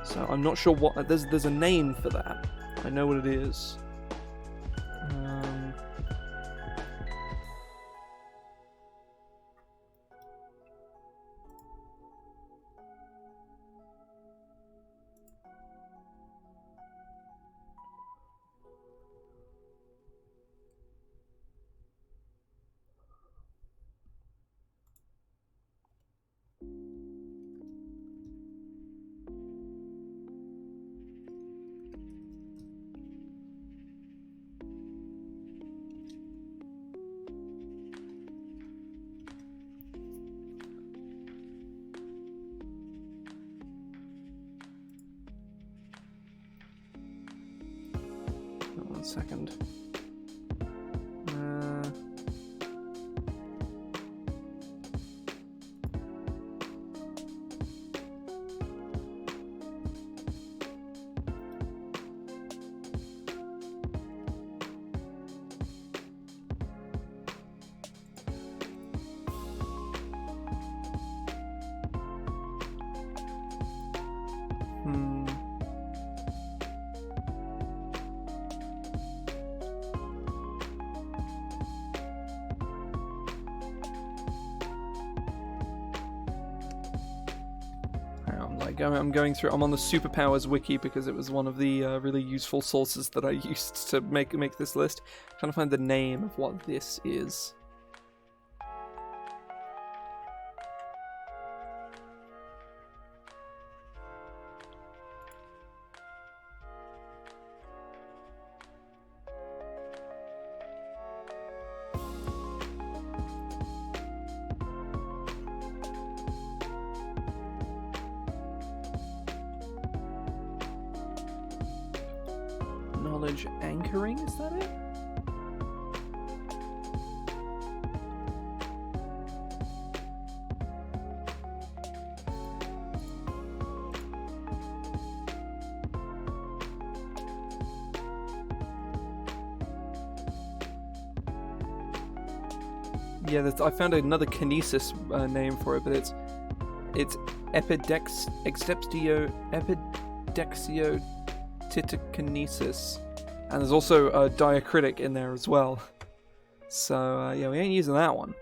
So I'm not sure what... There's a name for that. I know what it is. Second. Like, I'm going through. I'm on the superpowers wiki because it was one of the really useful sources that I used to make this list. I'm trying to find the name of what this is. Knowledge anchoring, is that it? Yeah, I found another kinesis name for it, but it's epidexiotikinesis, and there's also a diacritic in there as well. So yeah, we ain't using that one.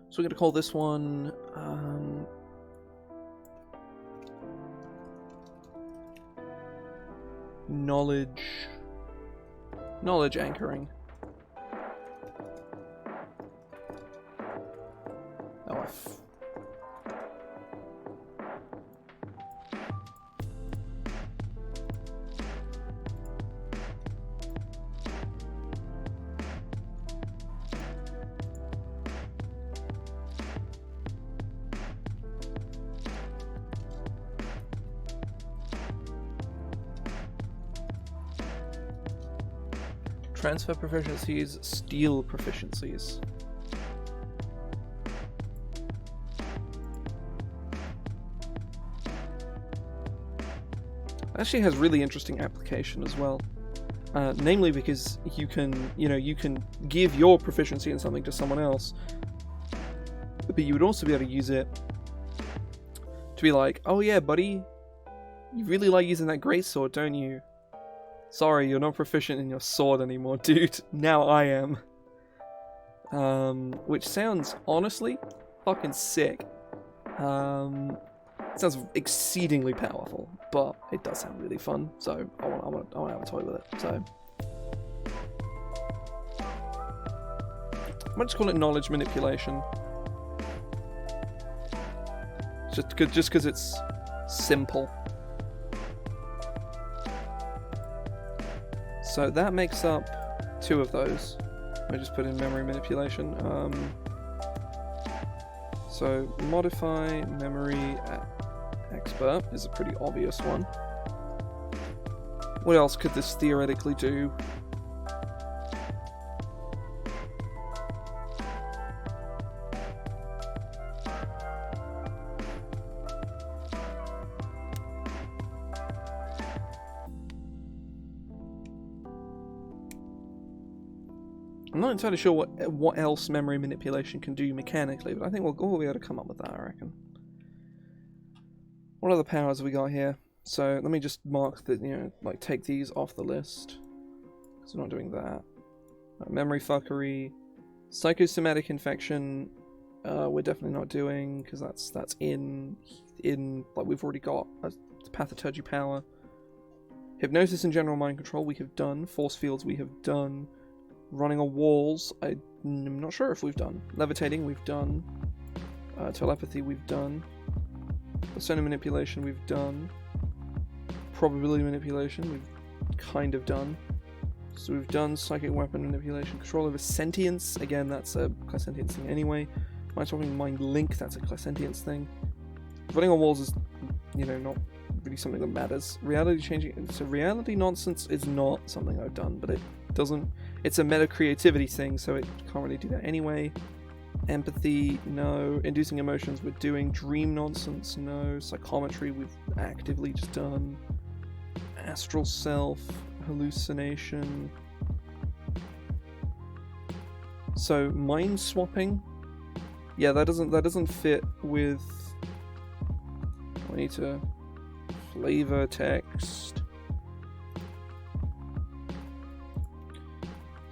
So we're gonna call this one knowledge anchoring. Oh, transfer proficiencies, steal proficiencies. Actually has really interesting application as well. Namely because you can give your proficiency in something to someone else, but you would also be able to use it to be like, oh yeah, buddy, you really like using that greatsword, don't you? Sorry, you're not proficient in your sword anymore, dude. Now I am. Which sounds, honestly, fucking sick. It sounds exceedingly powerful, but it does sound really fun, so I want to have a toy with it, so. I might just call it knowledge manipulation. Just because it's simple. So that makes up 2 of those. I just put in memory manipulation. So modify memory expert is a pretty obvious one. What else could this theoretically do? I'm not entirely sure what else memory manipulation can do mechanically, but I think we'll be able to come up with that, I reckon. What other powers have we got here? So let me just mark that, like take these off the list, because we're not doing that. Memory fuckery, psychosomatic infection, we're definitely not doing, because that's in like we've already got a pathoturgy power. Hypnosis and general mind control we have done. Force fields we have done. Running on walls, I'm not sure if we've done. Levitating, we've done. Telepathy, we've done. Persona manipulation, we've done. Probability manipulation, we've kind of done. So we've done psychic weapon manipulation. Control over sentience, again, that's a clairsentience thing anyway. Mind swapping, mind link, that's a clairsentience thing. Running on walls is, not really something that matters. Reality changing, so reality nonsense is not something I've done, but it doesn't. It's a meta creativity thing, so it can't really do that anyway. Empathy, no. Inducing emotions, we're doing. Dream nonsense, no. Psychometry, we've actively just done. Astral self, hallucination. So mind swapping, yeah, that doesn't fit with. I need to flavor text.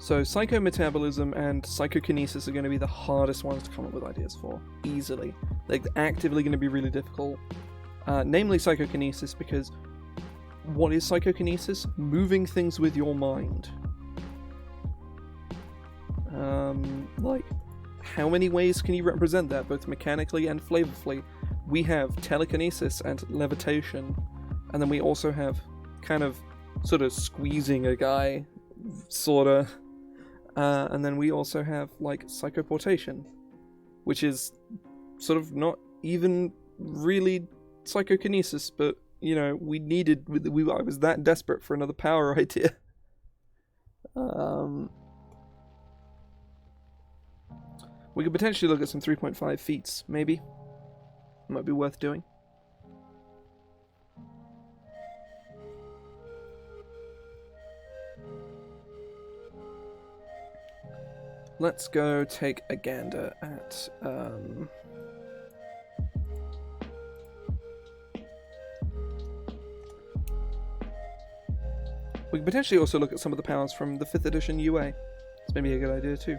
So psychometabolism and psychokinesis are going to be the hardest ones to come up with ideas for, easily. They're actively going to be really difficult. Namely psychokinesis, because what is psychokinesis? Moving things with your mind. Like, how many ways can you represent that, both mechanically and flavorfully? We have telekinesis and levitation, and then we also have kind of sort of squeezing a guy, sorta. And then we also have, like, psychoportation, which is sort of not even really psychokinesis, but, you know, I was that desperate for another power idea. We could potentially look at some 3.5 feats, maybe. Might be worth doing. Let's go take a gander at, we could potentially also look at some of the powers from the 5th edition UA. It's maybe a good idea too.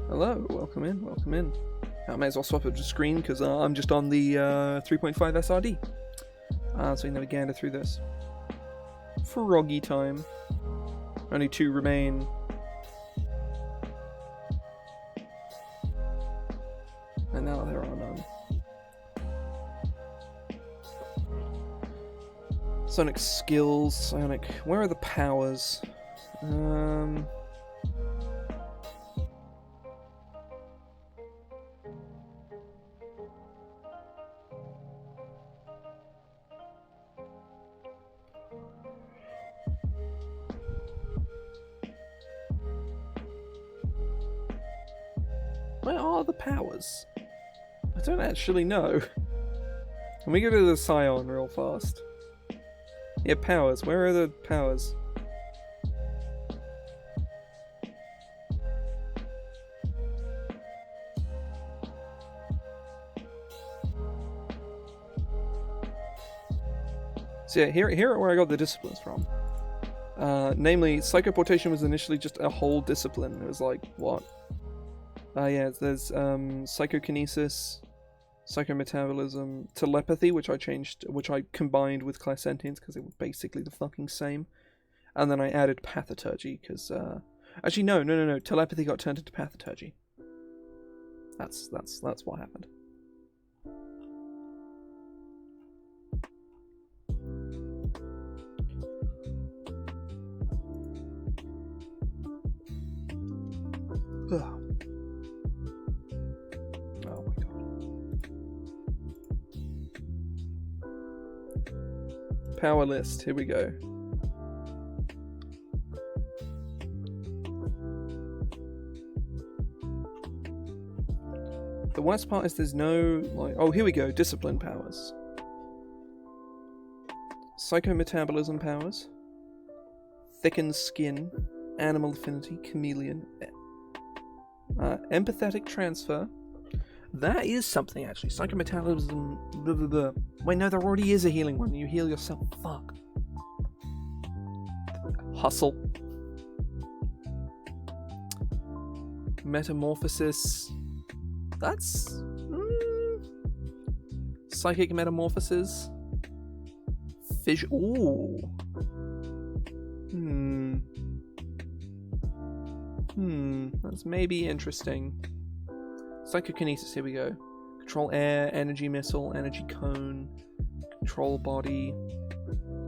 Hello, welcome in, welcome in. I may as well swap up the screen because I'm just on the 3.5 SRD. So we can have a gander through this. Froggy time. Only 2 remain. And now there are none. Sonic skills, Sonic. Where are the powers? Where are the powers? I don't actually know. Can we go to the Scion real fast? Yeah, powers. Where are the powers? So yeah, here are where I got the disciplines from. Namely, psychoportation was initially just a whole discipline. It was like, what? Yeah, there's psychokinesis, psychometabolism, telepathy, which I combined with clairsentience because they were basically the fucking same, and then I added pathoturgy because actually no, telepathy got turned into pathoturgy. That's what happened. Ugh. Power list, here we go. The worst part is there's no, like, oh, here we go, discipline powers. Psychometabolism powers. Thickened skin. Animal affinity, chameleon. Empathetic transfer. That is something, actually. Psychometabolism. Blah, blah, blah. Wait, no, there already is a healing one. You heal yourself. Fuck. Hustle. Metamorphosis. That's. Psychic metamorphosis. Fish. Ooh. That's maybe interesting. Psychokinesis, here we go. Control air, energy missile, energy cone, control body.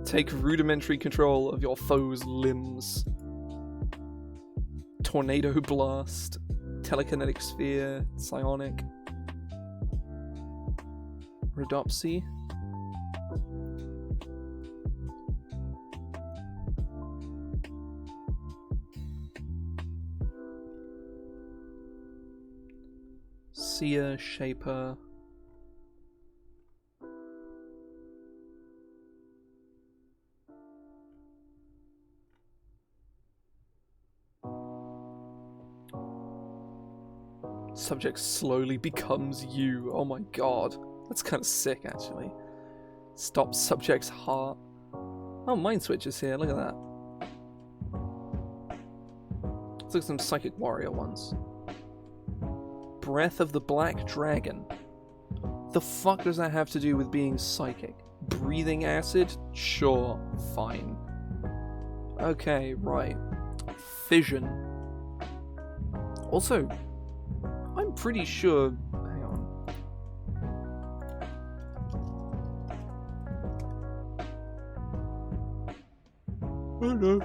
Take rudimentary control of your foe's limbs. Tornado blast, telekinetic sphere, psionic. Rhodopsy. Seer, Shaper. Subject slowly becomes you. Oh my god. That's kind of sick, actually. Stop subject's heart. Oh, Mind Switch is here. Look at that. Let's look at some Psychic Warrior ones. Breath of the Black Dragon. The fuck does that have to do with being psychic? Breathing acid? Sure, fine. Okay, right. Fission. Also, I'm pretty sure... Hang on. Oh no.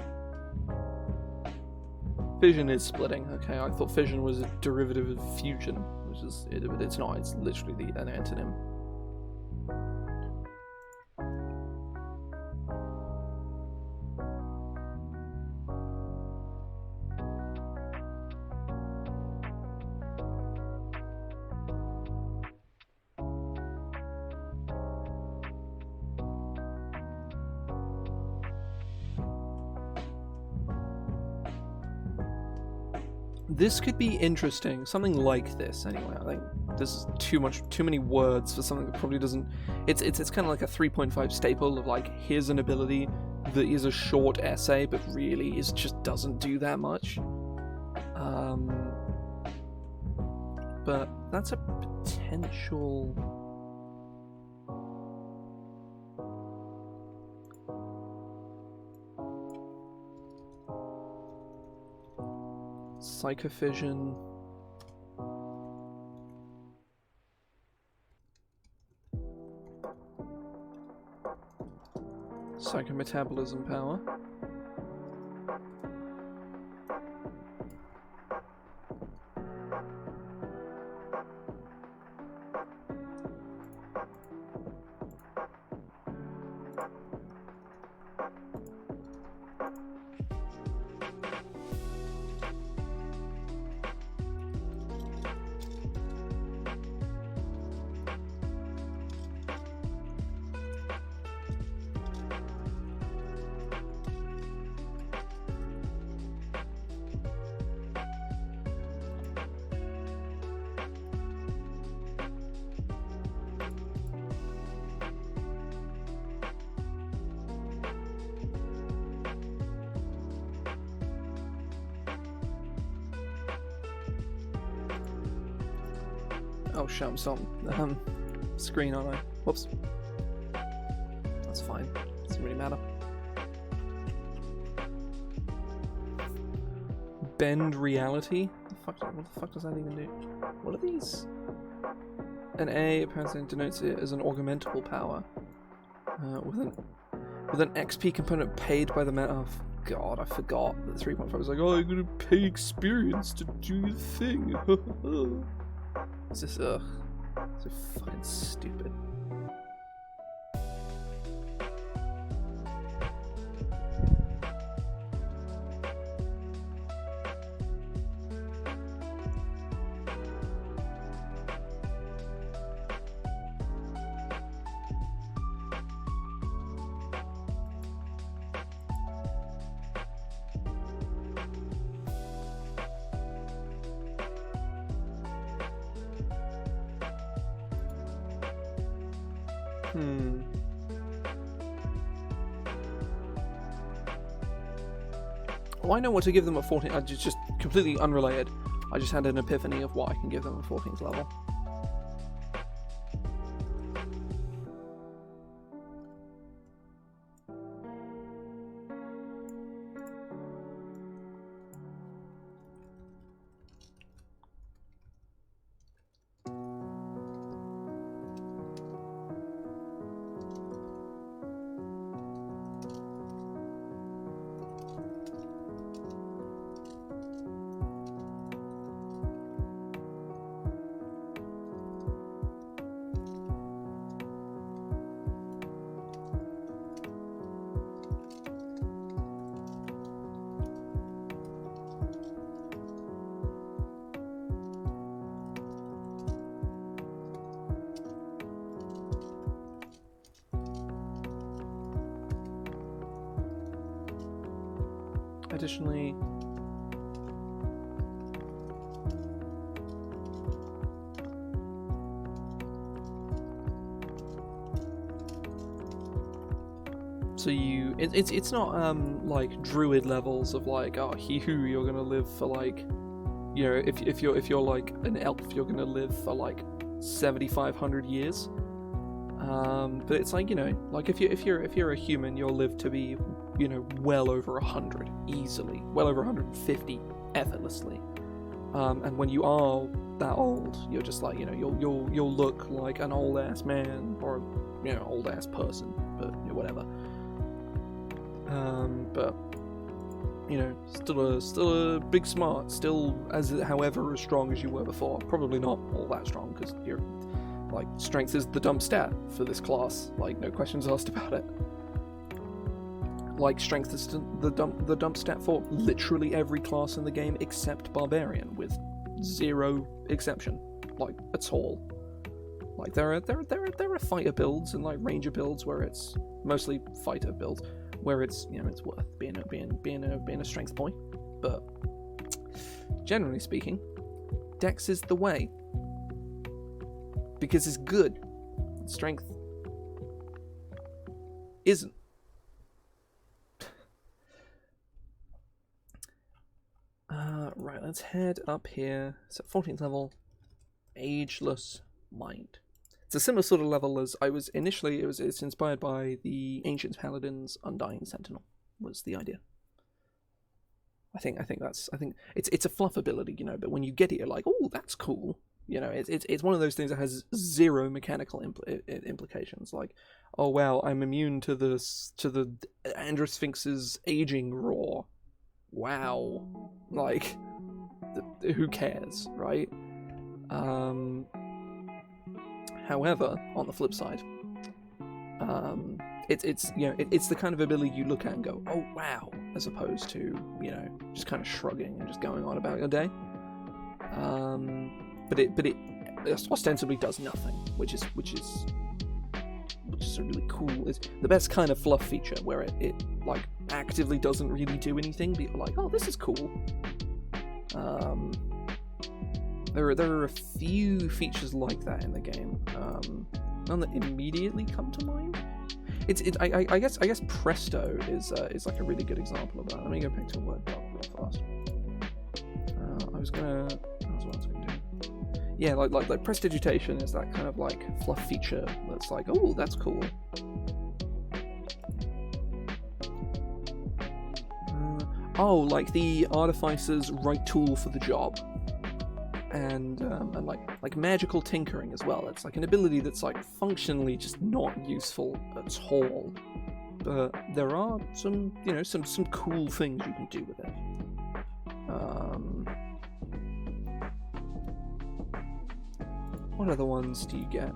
Fission is splitting. Okay, I thought fission was a derivative of fusion, which is... but it's not. It's literally an antonym. This could be interesting, something like this anyway. I think this is too many words for something that probably doesn't... It's kind of like a 3.5 staple of like, here's an ability that is a short essay, but really just doesn't do that much. But that's a potential... Psychofission. Psychometabolism power. Oh shit, I'm still on screen, aren't I? Whoops. That's fine. Doesn't really matter. Bend reality? What the fuck does that even do? What are these? An A apparently denotes it as an augmentable power. With an XP component paid by the man. Oh god, I forgot that 3.5 was like, oh, you're gonna pay experience to do the thing. It's just, ugh. So fucking stupid. Oh, I know what to give them at 14. Just completely unrelated. I just had an epiphany of what I can give them at 14th level. Additionally, So it's not like druid levels of like, oh, hee-hoo, you're gonna live for like, you know, if you're like an elf, you're gonna live for like 7,500 years. But it's like, you know, like if you're a human, you'll live to be, you know, well over 100 easily, well over 150 effortlessly. And when you are that old, you're just like, you know, you'll look like an old ass man or, you know, old ass person, but you know, whatever. But you know, still a big smart, still however as strong as you were before. Probably not all that strong because you're like strength is the dump stat for this class. Like no questions asked about it. Like strength is the dump stat for literally every class in the game except barbarian, with zero exception, like at all. Like there are fighter builds and like ranger builds where it's mostly fighter builds where it's, you know, it's worth being a strength boy, but generally speaking, Dex is the way because it's good. Strength isn't. Right, let's head up here. So 14th level, Ageless Mind. It's a similar sort of level as I was initially. It's inspired by the Ancient Paladin's Undying Sentinel. Was the idea. I think it's a fluff ability, you know. But when you get it, you're like, oh, that's cool. You know, it's one of those things that has zero mechanical implications. Like, oh wow, I'm immune to the Androsphinx's aging roar. Wow, like, who cares, right? However, on the flip side, it's you know, it's the kind of ability you look at and go, oh wow, as opposed to, you know, just kind of shrugging and just going on about your day. But it ostensibly does nothing, which is a really cool. It's the best kind of fluff feature where it like actively doesn't really do anything, but you're like, oh, this is cool. There are a few features like that in the game. None that immediately come to mind. I guess Presto is like a really good example of that. Let me go back to a word doc real fast. What was I gonna do? Yeah, like Prestidigitation is that kind of like fluff feature that's like, oh, that's cool. Like the Artificer's right tool for the job. And like magical tinkering as well. It's like an ability that's like functionally just not useful at all, but there are some, you know, some cool things you can do with it. What other ones do you get?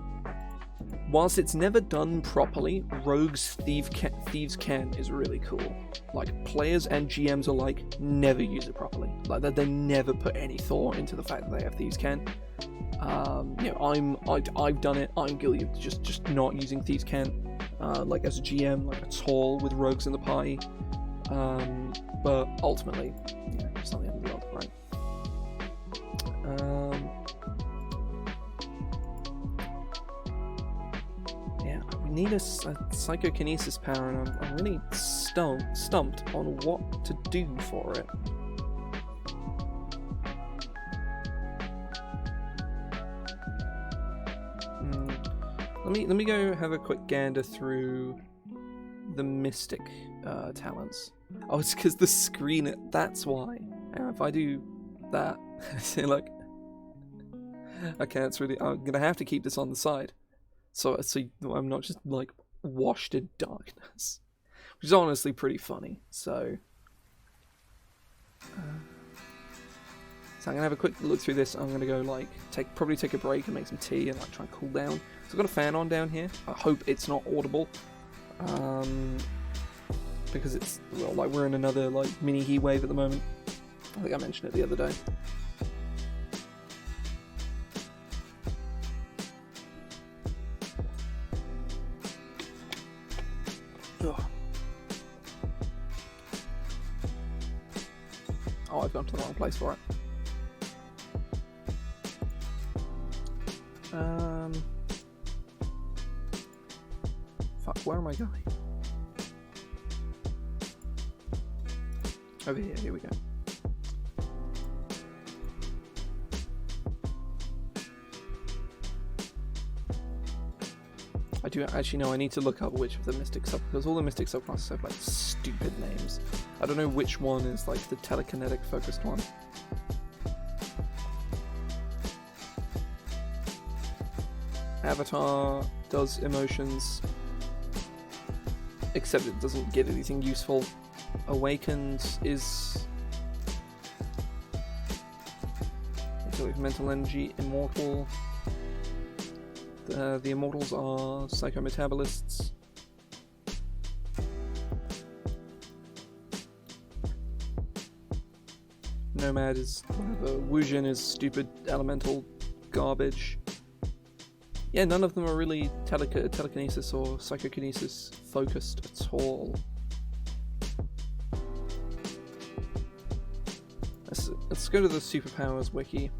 Whilst it's never done properly, Rogue's Thieves' Can is really cool. Like, players and GMs alike never use it properly. Like, they never put any thought into the fact that they have Thieves' Can. You know, I've done it. I'm guilty of just not using Thieves' Can. Like, as a GM, like, at all with Rogues in the party. But ultimately, yeah, it's not the end of the world, right? Need a psychokinesis power, and I'm really stumped on what to do for it. Let me go have a quick gander through the mystic talents. Oh, it's because the screen. That's why. Now, if I do that, see, look. Okay, that's really. I'm gonna have to keep this on the side. So I'm not just like washed in darkness, which is honestly pretty funny. So I'm gonna have a quick look through this. I'm gonna go like probably take a break and make some tea and like try and cool down. So I've got a fan on down here. I hope it's not audible, because it's, well, like we're in another like mini heat wave at the moment. I think I mentioned it the other day. Oh, I've gone to the wrong place for it. Fuck, where am I going? Over here we go. I do actually know I need to look up which of the Mystic because all the Mystic subclasses have like stupid names. I don't know which one is like the telekinetic focused one. Avatar does emotions, except it doesn't get anything useful. Awakened is mental energy. Immortal. The immortals are psychometabolists. Nomad is whatever. Wujin is stupid elemental garbage. Yeah, none of them are really telekinesis or psychokinesis focused at all. Let's go to the superpowers wiki.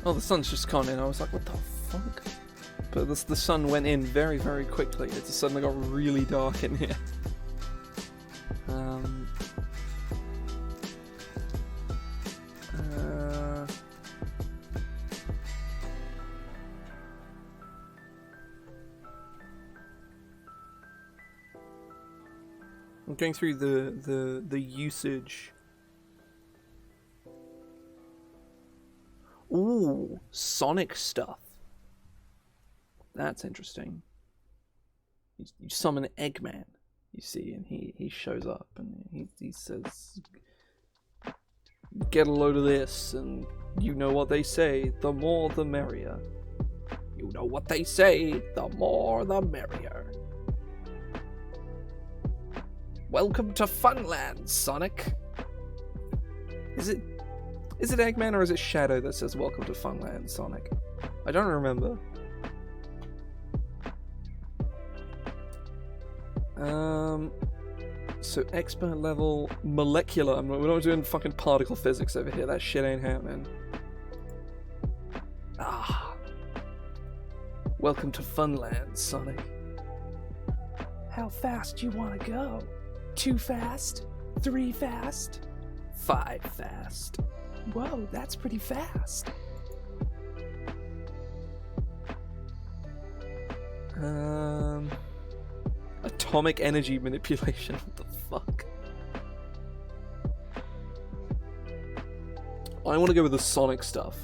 Oh, the sun's just gone in. I was like, what the fuck? But the sun went in very, very quickly. It just suddenly got really dark in here. I'm going through the usage. Ooh, Sonic stuff. That's interesting. You summon Eggman, you see, and he shows up and he says, "Get a load of this," and you know what they say, the more the merrier. You know what they say, the more the merrier. Welcome to Funland, Sonic. Is it Eggman or is it Shadow that says welcome to Funland, Sonic? I don't remember. So expert level molecular. We're not doing fucking particle physics over here. That shit ain't happening. Welcome to Funland, Sonic. How fast you wanna go? 2 fast? 3 fast? 5 fast? Whoa, that's pretty fast. Atomic energy manipulation. What the fuck? I want to go with the Sonic stuff.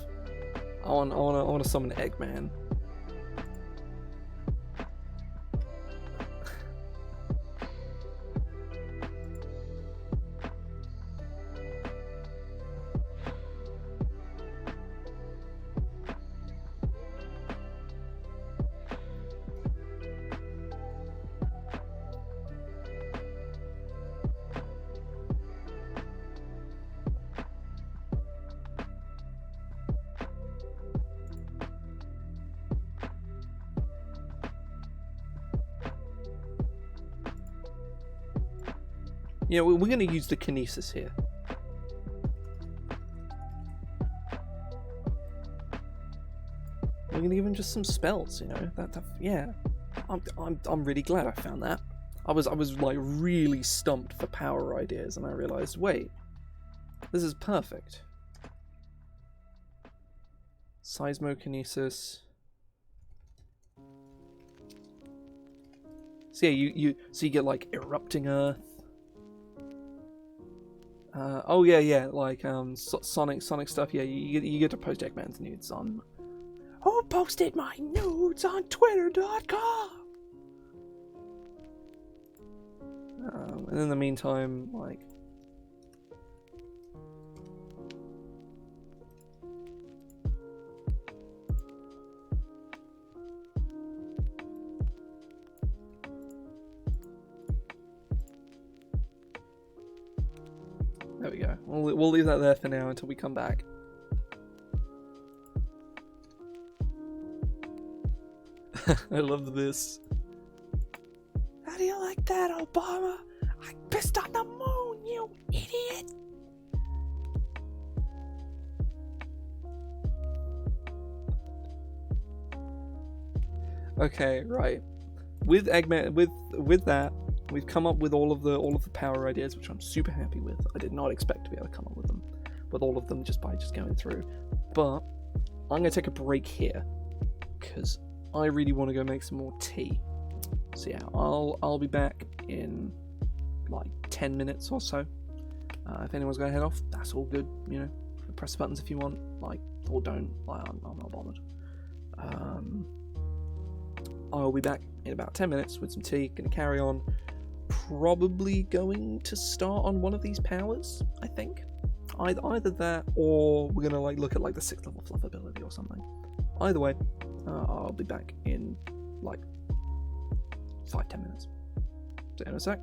I want to summon Eggman. Yeah, we're going to use the kinesis here. We're going to give him just some spells, you know. Yeah. I'm really glad I found that. I was like really stumped for power ideas, and I realized, wait, this is perfect. Seismokinesis. So yeah, you get like erupting Earth. Oh yeah, like Sonic stuff. Yeah, you get to post Eggman's nudes on. Who posted my nudes on Twitter.com? And in the meantime, like, there we go. We'll leave that there for now until we come back. I love this. How do you like that, Obama? I pissed on the moon, you idiot! Okay, right. With Eggman, with that, we've come up with all of the power ideas, which I'm super happy with. I did not expect to be able to come up with them, with all of them just by going through. But I'm gonna take a break here because I really want to go make some more tea. So yeah, I'll be back in like 10 minutes or so. If anyone's gonna head off, that's all good. You know, press the buttons if you want, like, or don't. Like, I'm not bothered. I'll be back in about 10 minutes with some tea. Gonna carry on. Probably going to start on one of these powers, I think. Either that, or we're gonna like look at like the 6th level fluff ability or something. Either way, I'll be back in like 5-10 minutes. See you in a sec.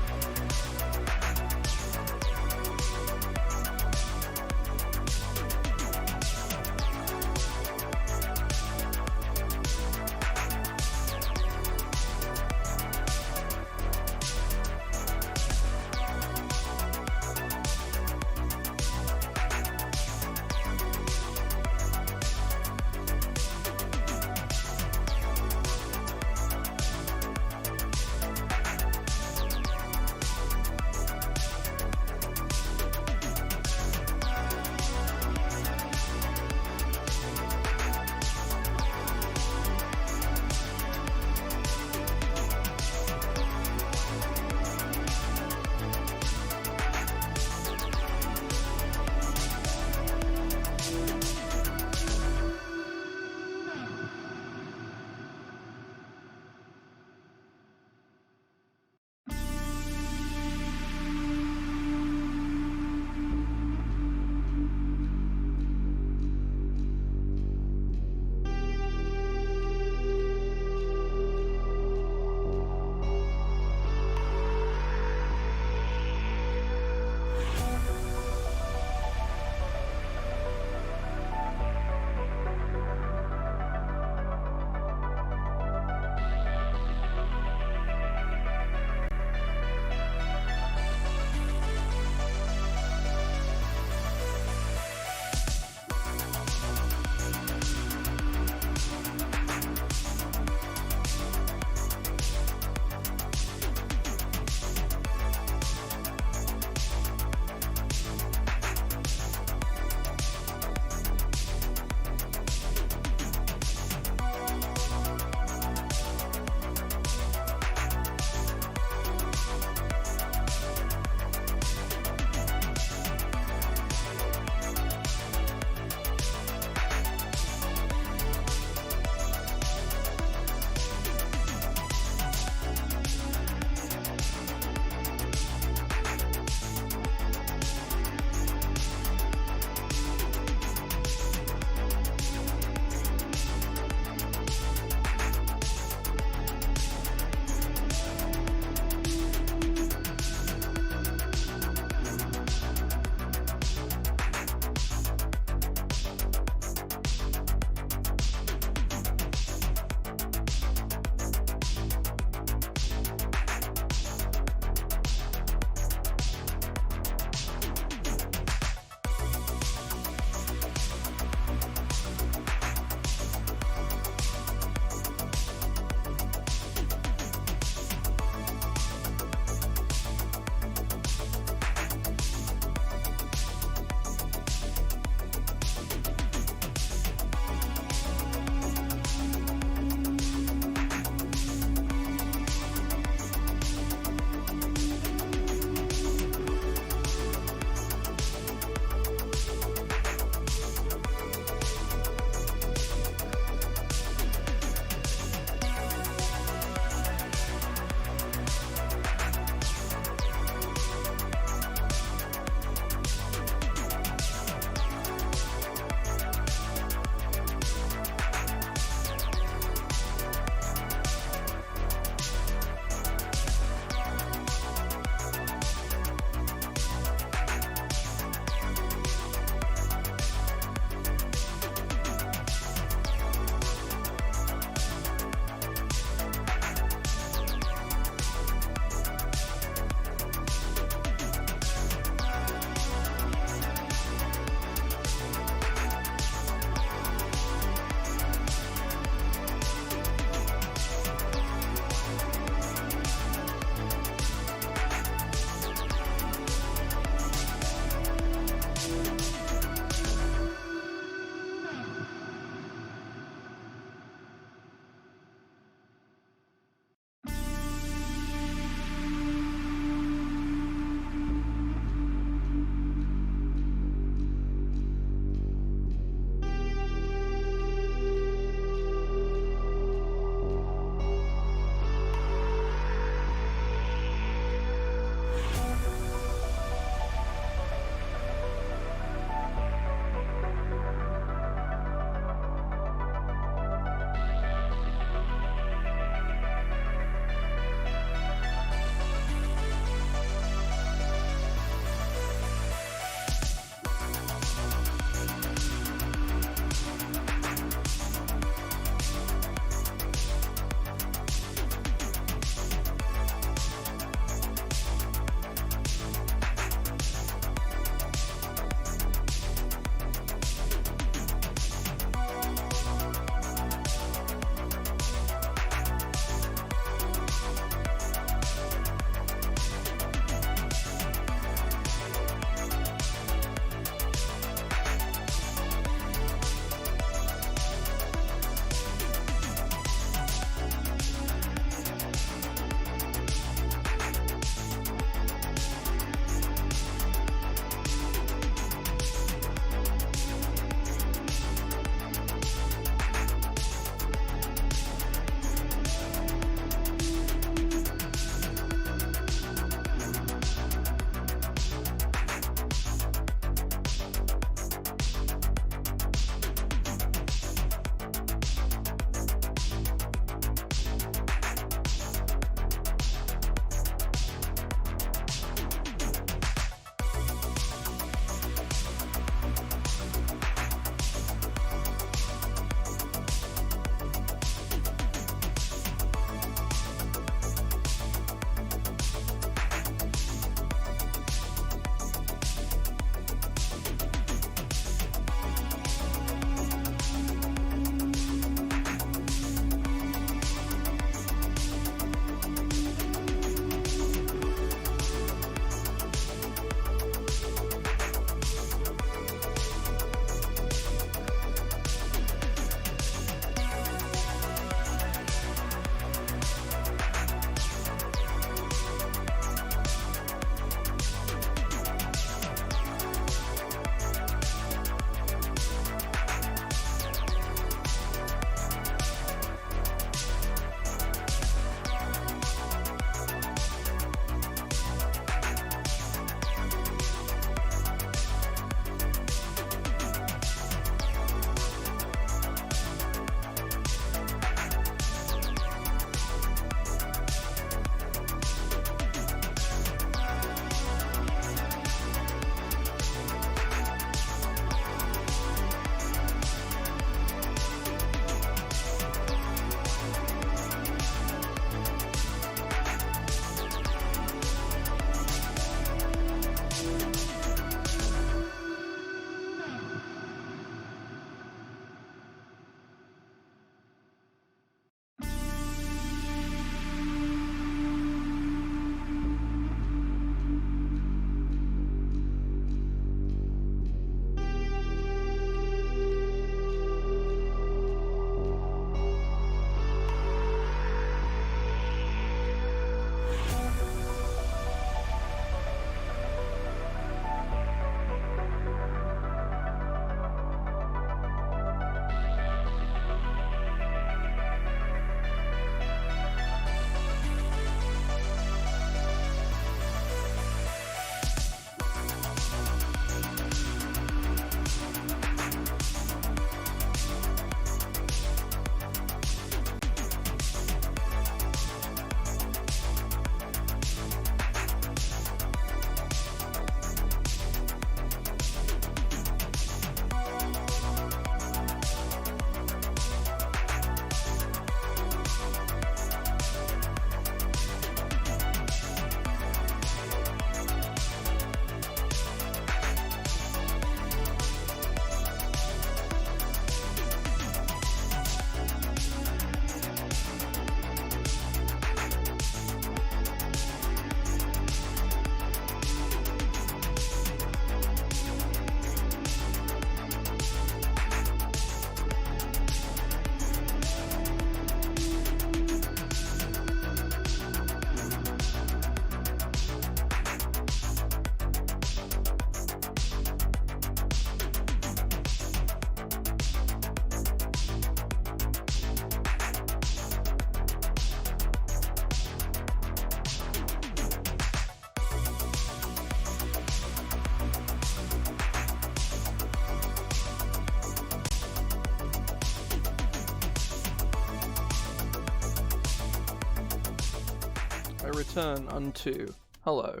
return unto. Hello.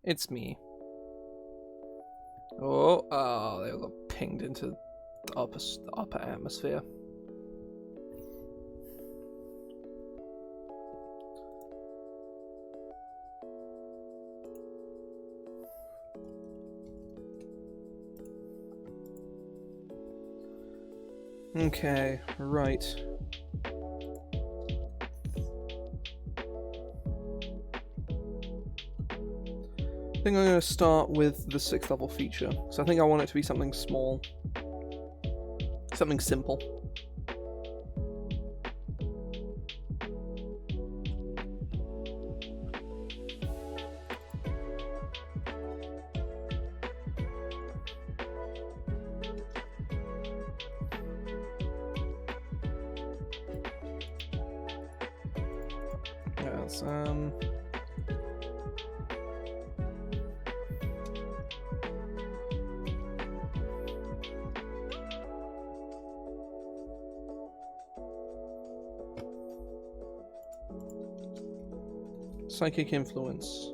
It's me. Oh, they all got pinged into the upper atmosphere. Okay, right. I think I'm going to start with the 6th level feature, so I think I want it to be something small. Something simple. Yes, psychic influence.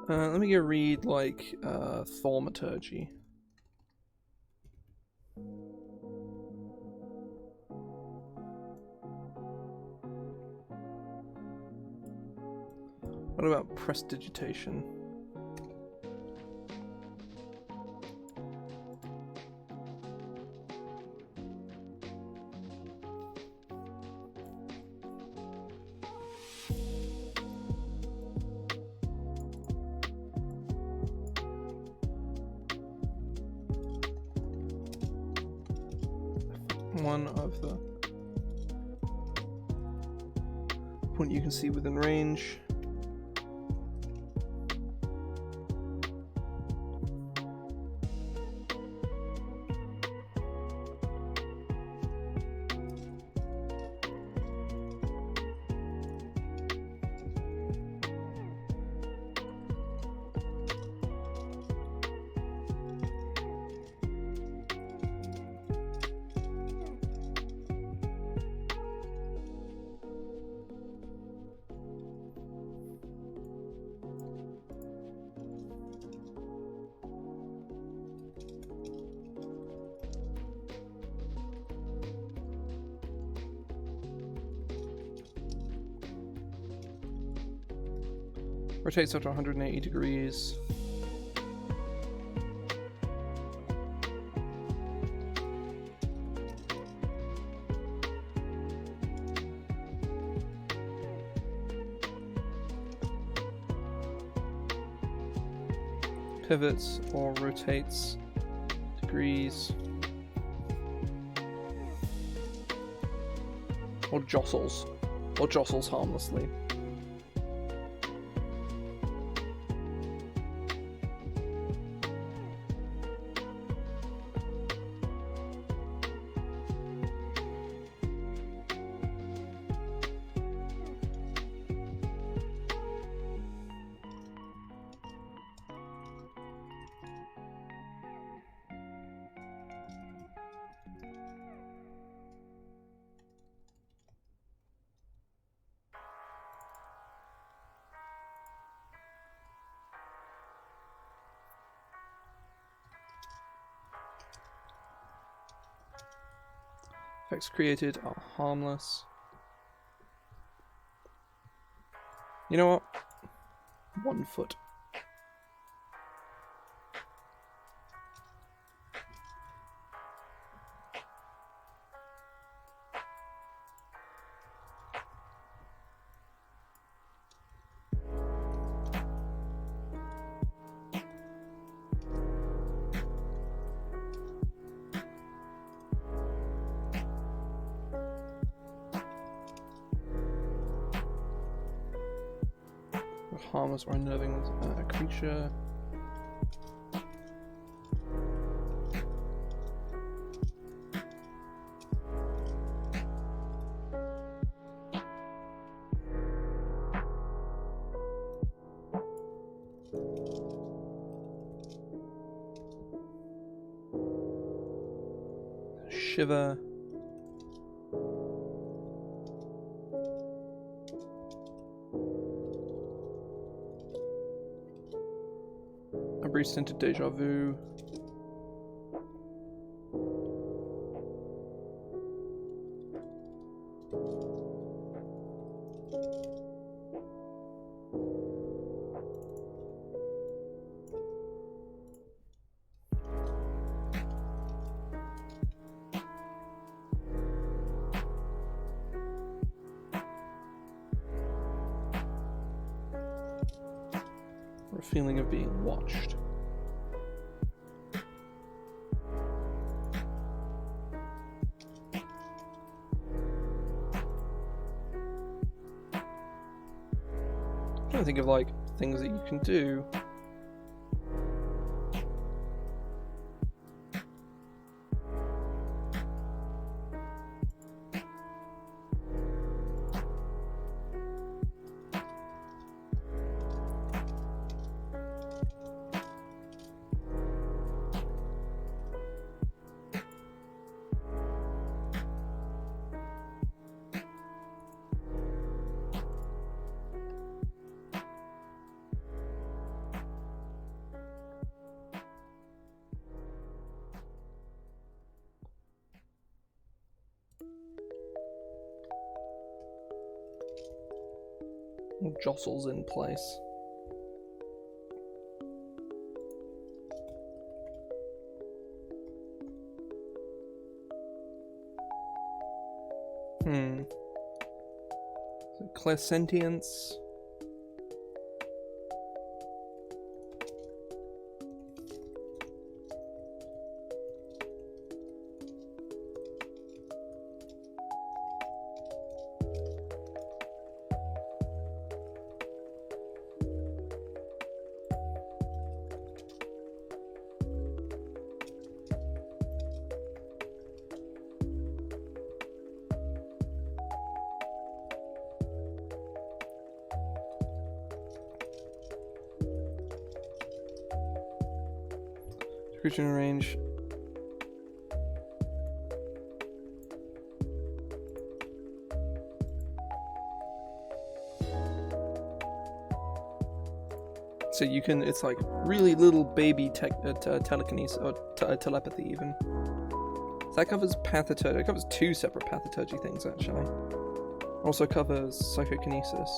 Let me go read, like, thaumaturgy. What about prestidigitation? One of the point you can see within range. Rotates up to 180 degrees. Pivots or rotates degrees. Or jostles. Or jostles harmlessly. Effects created are harmless. You know what? 1 foot. Harmless or unnerving creature. Shiver. A brief stint of deja vu. Or a feeling of being watched. I'm trying to think of like things that you can do. Jostles in place. So clairsentience. Creature in range. So you can, it's like really little baby telekinesis, or telepathy even. So that covers pathoturgy. It covers 2 separate pathoturgy things actually. Also covers psychokinesis.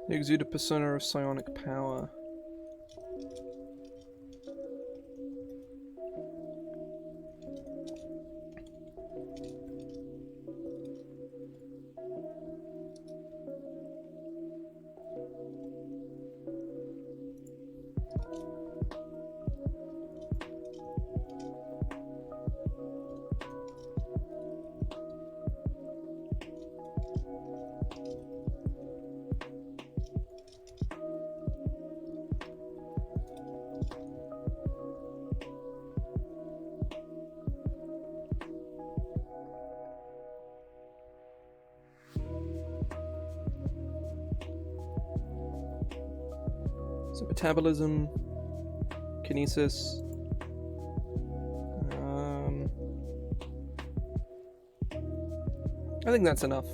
You exude a persona of psionic power. So metabolism, kinesis. I think that's enough.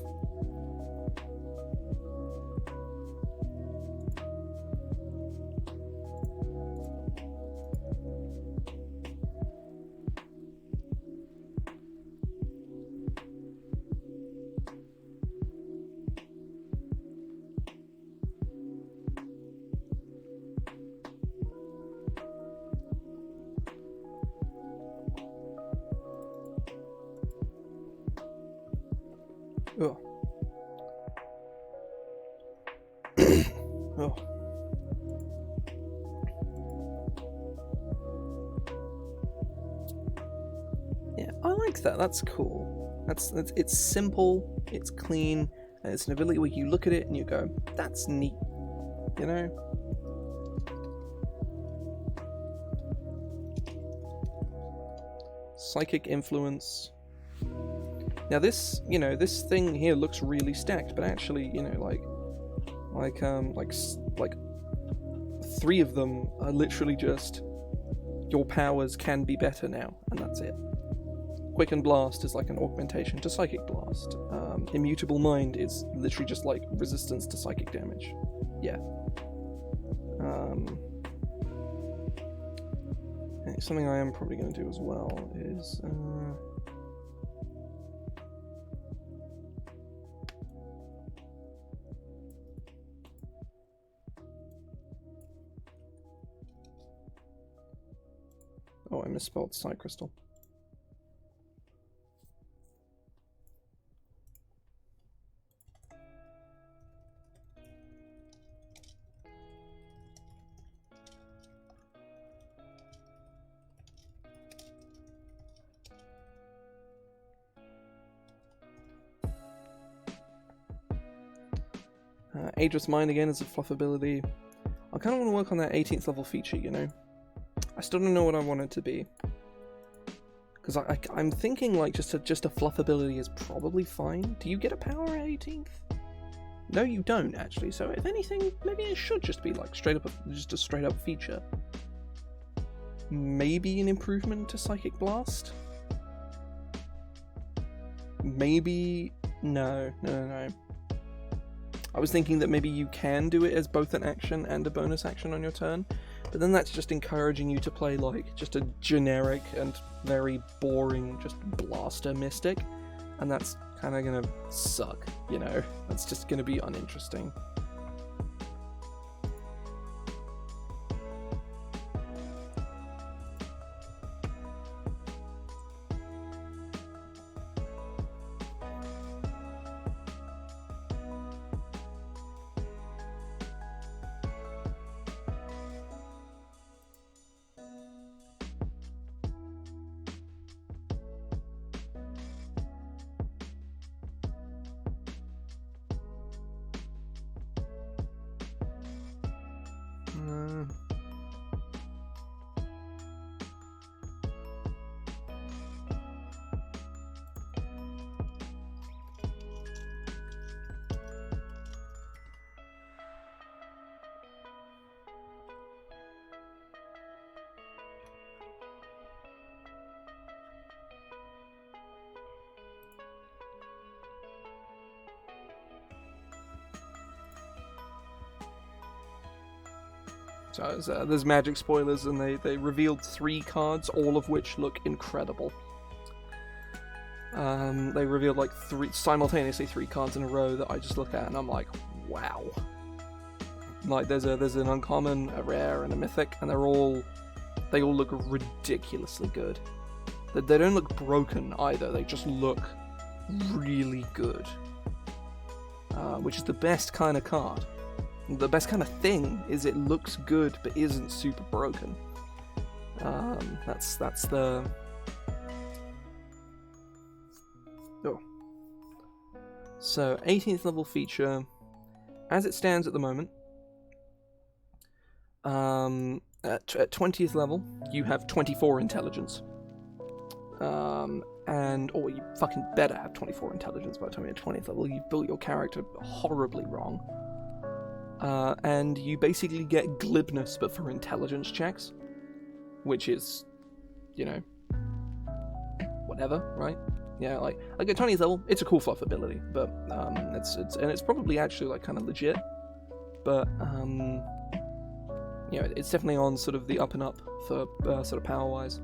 Oh. Oh. Yeah, I like that. That's cool. It's simple, it's clean, and it's an ability where you look at it and you go, "That's neat," you know. Psychic influence. Now this, this thing here looks really stacked, but actually, like 3 of them are literally just your powers can be better now, and that's it. Quicken Blast is like an augmentation to Psychic Blast. Immutable Mind is literally just like resistance to psychic damage. Yeah. Something I am probably going to do as well is... Oh, I misspelled Psy Crystal. Ageless Mind again is a fluff ability. I kind of want to work on that 18th level feature, I still don't know what I want it to be. Because I'm thinking like just a fluff ability is probably fine. Do you get a power at 18th? No, you don't actually. So if anything, maybe it should just be like just a straight up feature. Maybe an improvement to Psychic Blast? Maybe... No. I was thinking that maybe you can do it as both an action and a bonus action on your turn, but then that's just encouraging you to play like just a generic and very boring just blaster mystic, and that's kind of gonna suck, That's just gonna be uninteresting. So there's magic spoilers, and they revealed 3 cards, all of which look incredible. They revealed like simultaneously 3 cards in a row that I just look at and I'm like, wow. Like there's an uncommon, a rare, and a mythic, and they all look ridiculously good. They don't look broken either. They just look really good, which is the best kind of card. The best kind of thing is it looks good but isn't super broken. That's the... Oh. So, 18th level feature. As it stands at the moment, at 20th level, you have 24 intelligence. Or you fucking better have 24 intelligence by the time you're at 20th level. You've built your character horribly wrong. and you basically get glibness, but for intelligence checks, which is, whatever, right? Yeah, like at 20th level, it's a cool fluff ability, but it's probably actually like kind of legit, but it's definitely on sort of the up and up for sort of power wise.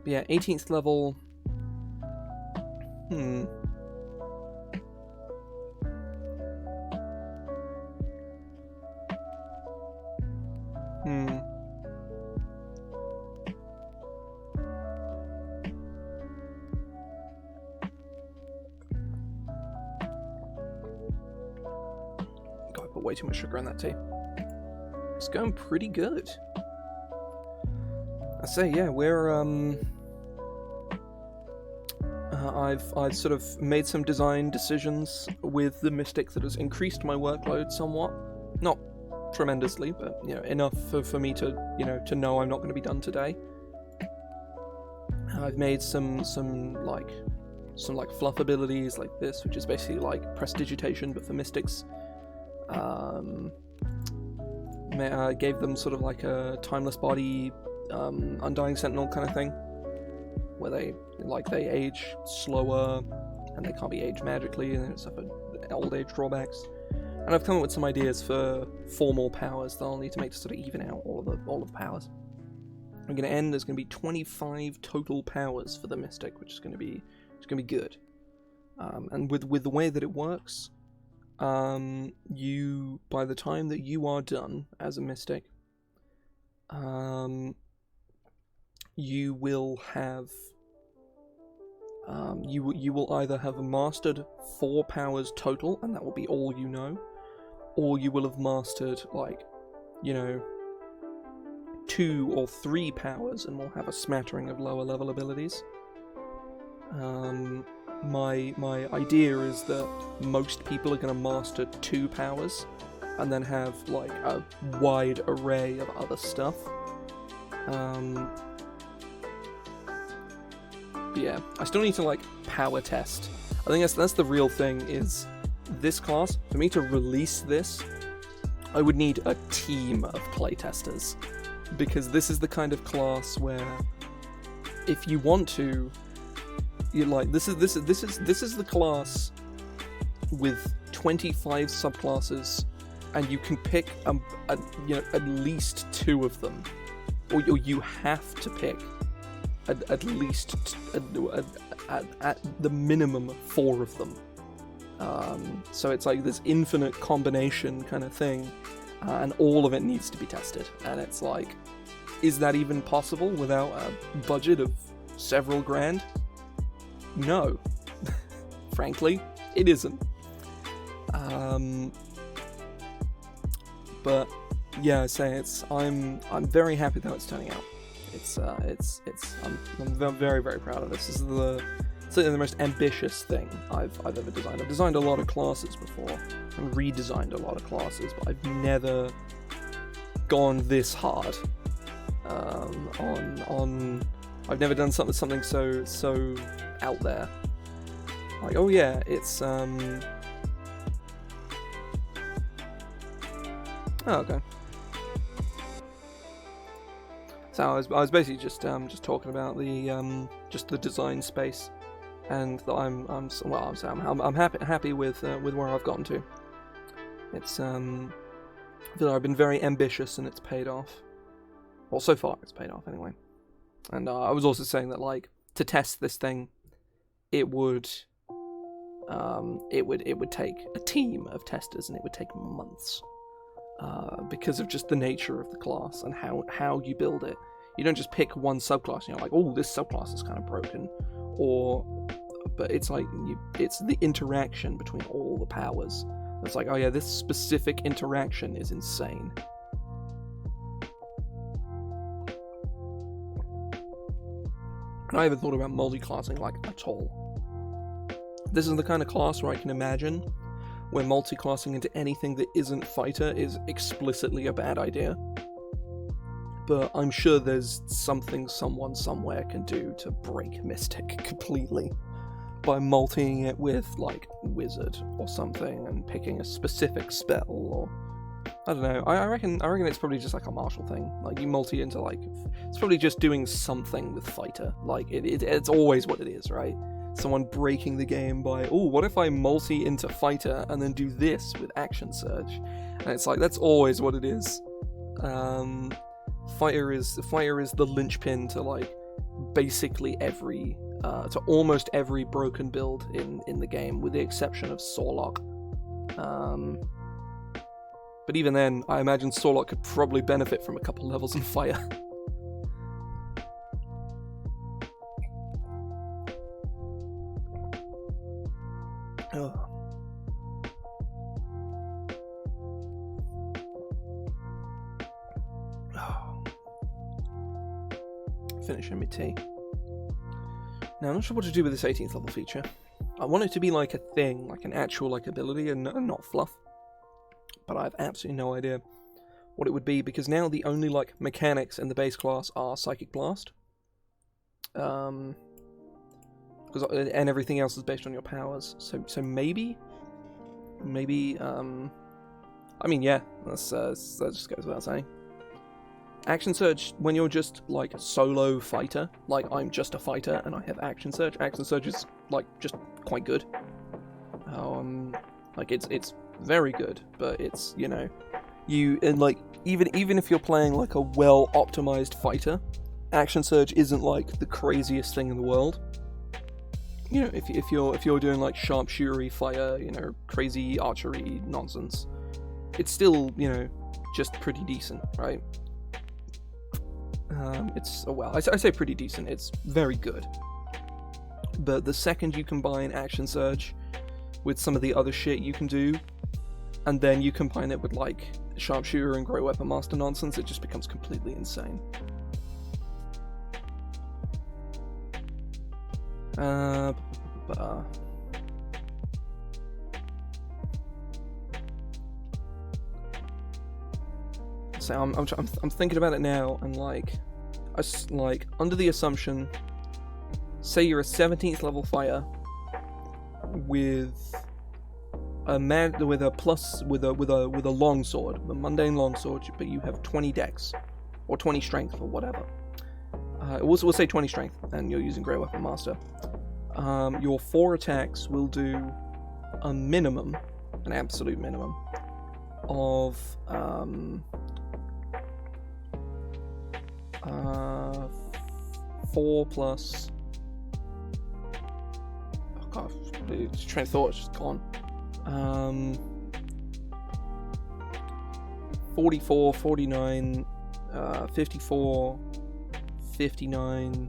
But yeah, 18th level. God, I put way too much sugar on that tea. It's going pretty good. I say, yeah, we're I've sort of made some design decisions with the Mystic that has increased my workload somewhat. Not tremendously, but enough for me to to know I'm not going to be done today. I've made some fluff abilities like this, which is basically like prestidigitation but for Mystics. I gave them sort of like a timeless body, undying sentinel kind of thing, where they age slower and they can't be aged magically and they suffer old age drawbacks. And I've come up with some ideas for 4 more powers that I'll need to make to sort of even out all of the powers. I'm going to end. There's going to be 25 total powers for the Mystic, which is going to be good. And with the way that it works, you, by the time that you are done as a Mystic, you will have you will either have mastered 4 powers total, and that will be all you know, or you will have mastered 2 or 3 powers and will have a smattering of lower level abilities. My idea is that most people are going to master 2 powers and then have like a wide array of other stuff. But yeah, I still need to power test. I think that's the real thing, is this class, for me to release this, I would need a team of playtesters, because this is the kind of class where if you want to, this is the class with 25 subclasses, and you can pick at least 2 of them, or you have to pick at least at the minimum 4 of them. So it's like this infinite combination kind of thing, and all of it needs to be tested. And it's like, is that even possible without a budget of several grand? No. Frankly, it isn't. But yeah, I say I'm very happy that it's turning out. I'm very, very proud of this. This is certainly the most ambitious thing I've ever designed. I've designed a lot of classes before and redesigned a lot of classes, but I've never gone this hard on. I've never done something so out there. Like, oh yeah, it's Oh, okay. So I was basically just talking about the just the design space, and that I'm happy with where I've gotten to. It's I feel like I've been very ambitious and it's paid off. Well, so far it's paid off anyway. And I was also saying that to test this thing, it would take a team of testers, and it would take months. Because of just the nature of the class and how you build it. You don't just pick one subclass and you're like, oh, this subclass is kind of broken, but it's like it's the interaction between all the powers. It's like, oh yeah, this specific interaction is insane. And I haven't thought about multi-classing at all. This is the kind of class where I can imagine where multi-classing into anything that isn't fighter is explicitly a bad idea. But I'm sure there's something someone somewhere can do to break Mystic completely. by multiing it with like wizard or something and picking a specific spell, or I don't know. I reckon it's probably just like a martial thing. Like you multi into like, it's probably just doing something with fighter. Like it's always what it is, right? Someone breaking the game by, oh, what if I multi into fighter and then do this with action surge? And it's like, that's always what it is. Fighter is the linchpin to like basically every to almost every broken build in the game, with the exception of Sorlock. But even then, I imagine Sorlock could probably benefit from a couple levels in fire. Finishing my tea. Now, I'm not sure what to do with this 18th level feature. I want it to be like a thing, like an actual like ability and not fluff. But I have absolutely no idea what it would be, because now the only like mechanics in the base class are Psychic Blast. And everything else is based on your powers. So maybe I mean, yeah, that just goes without saying. Action Surge, when you're just like solo fighter, like I'm just a fighter and I have Action Surge is like just quite good. Like it's very good, but it's, you know, like even if you're playing like a well optimized fighter, Action Surge isn't like the craziest thing in the world. You know, if you're doing like sharpshootery fire, you know, crazy archery nonsense, it's still, you know, just pretty decent, right? I say pretty decent, it's very good. But the second you combine Action Surge with some of the other shit you can do, and then you combine it with like Sharpshooter and Great Weapon Master nonsense, it just becomes completely insane. So I'm thinking about it now, and like under the assumption, say you're a 17th level fighter with a longsword, a mundane longsword, but you have 20 dex or 20 strength or whatever. We'll say 20 strength, and you're using Great Weapon Master. Your 4 attacks will do a minimum, an absolute minimum, of 4 plus. Oh god, train of thought is just gone. 44, 49, 54, 59.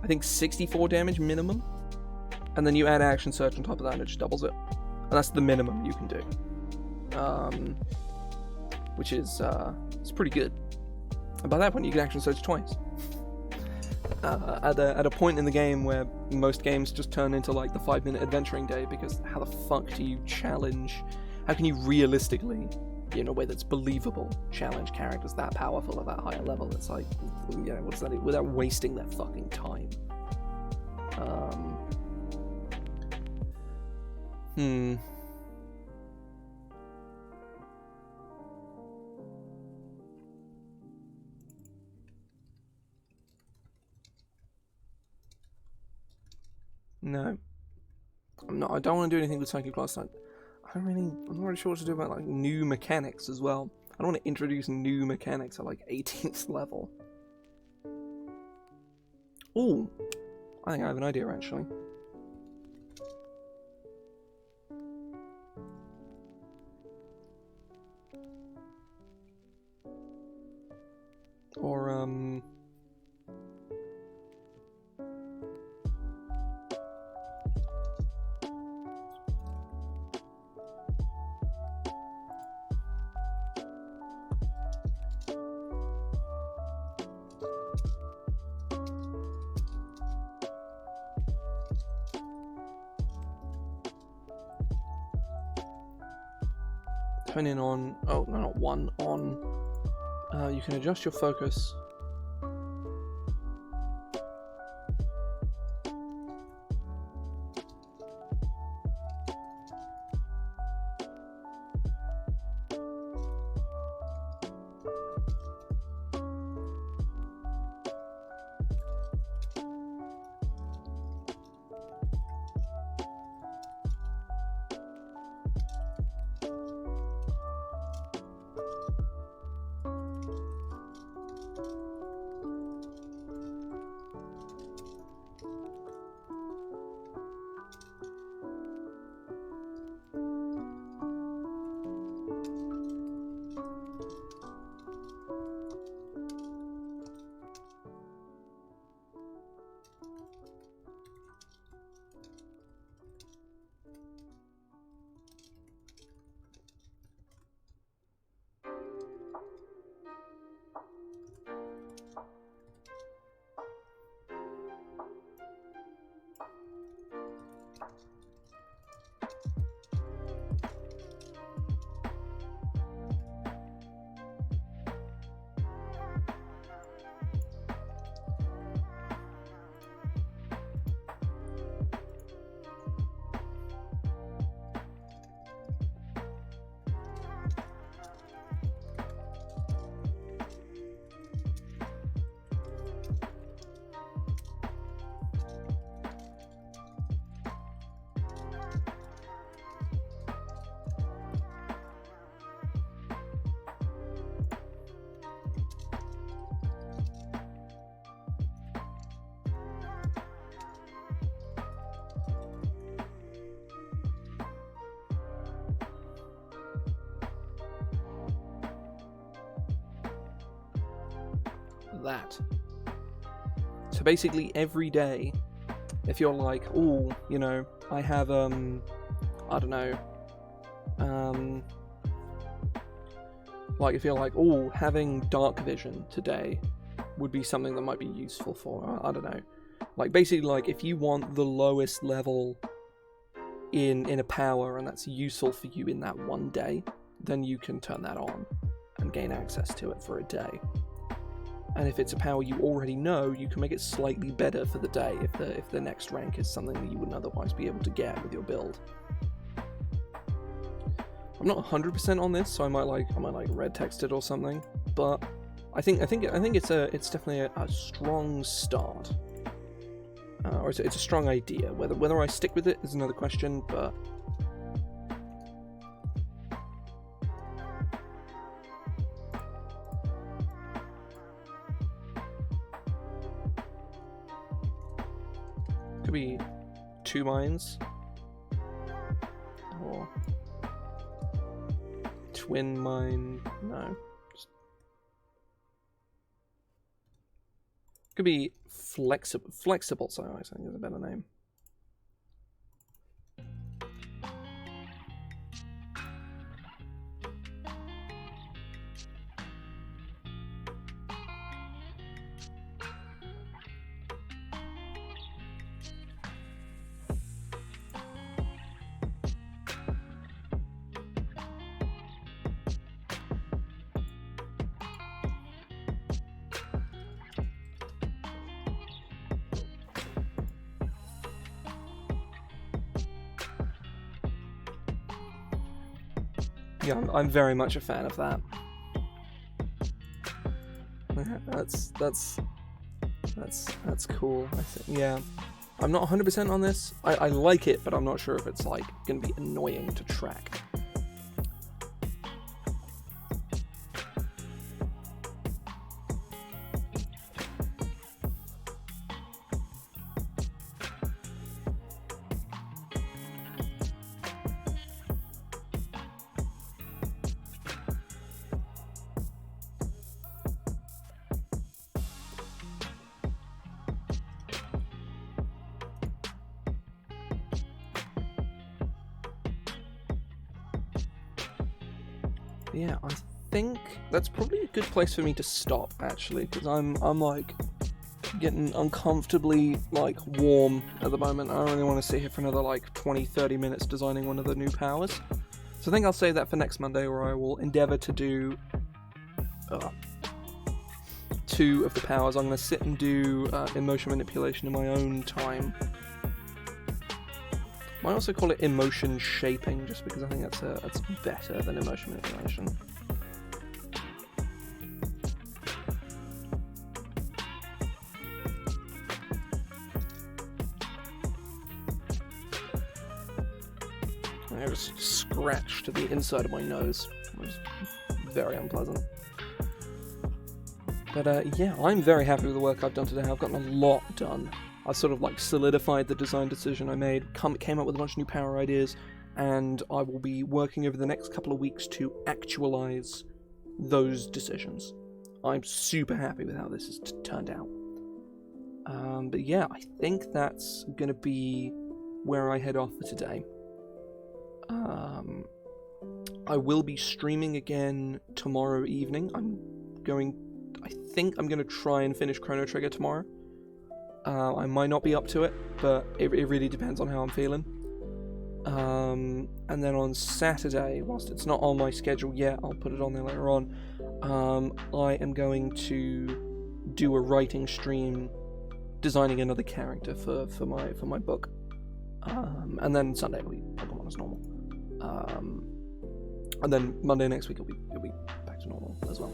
I think 64 damage minimum, and then you add Action Surge on top of that, and it just doubles it. And that's the minimum you can do, which is it's pretty good. And by that point, you can Action Surge twice. At a point in the game where most games just turn into like the 5-minute adventuring day, because how the fuck do you challenge? How can you realistically, in a way that's believable, challenge characters that powerful at that higher level? It's like, you know, what's that? Without wasting their fucking time. No, I'm not. I don't want to do anything with Psychic Blast. I'm not really sure what to do about like new mechanics as well. I don't want to introduce new mechanics at like 18th level. Ooh, I think I have an idea actually. Or turn in on, oh no, not one, on, you can adjust your focus. that. So basically every day, if you're like, oh, you know, I have, I don't know, like if you're like, oh, having dark vision today would be something that might be useful for, I don't know. Like basically like if you want the lowest level in a power and that's useful for you in that one day, then you can turn that on and gain access to it for a day. And if it's a power you already know, you can make it slightly better for the day if the next rank is something that you wouldn't otherwise be able to get with your build. I'm not 100% on this, so I might red text it or something, but I think it's definitely a strong start. Or it's a strong idea. Whether I stick with it is another question, but could be 2 mines or twin mine. No, could be flexible. So I think is a better name. Yeah, I'm very much a fan of that. That's cool. I think, yeah, I'm not 100% on this. I like it, but I'm not sure if it's like gonna be annoying to track. Yeah, I think that's probably a good place for me to stop, actually, because I'm like getting uncomfortably like warm at the moment. I don't really want to sit here for another like 20-30 minutes designing one of the new powers. So I think I'll save that for next Monday, where I will endeavour to do 2 of the powers. I'm going to sit and do emotion manipulation in my own time. I might also call it emotion shaping, just because I think that's better than emotion manipulation. I just scratched the inside of my nose. It was very unpleasant. But yeah, I'm very happy with the work I've done today. I've gotten a lot done. I sort of like solidified the design decision I made, came up with a bunch of new power ideas, and I will be working over the next couple of weeks to actualize those decisions. I'm super happy with how this has turned out. But yeah, I think that's going to be where I head off for today. I will be streaming again tomorrow evening. I think I'm going to try and finish Chrono Trigger tomorrow. I might not be up to it, but it really depends on how I'm feeling. And then on Saturday, whilst it's not on my schedule yet, I'll put it on there later on, I am going to do a writing stream designing another character for my book. And then Sunday will be Pokemon as normal. And then Monday next week it'll be back to normal as well.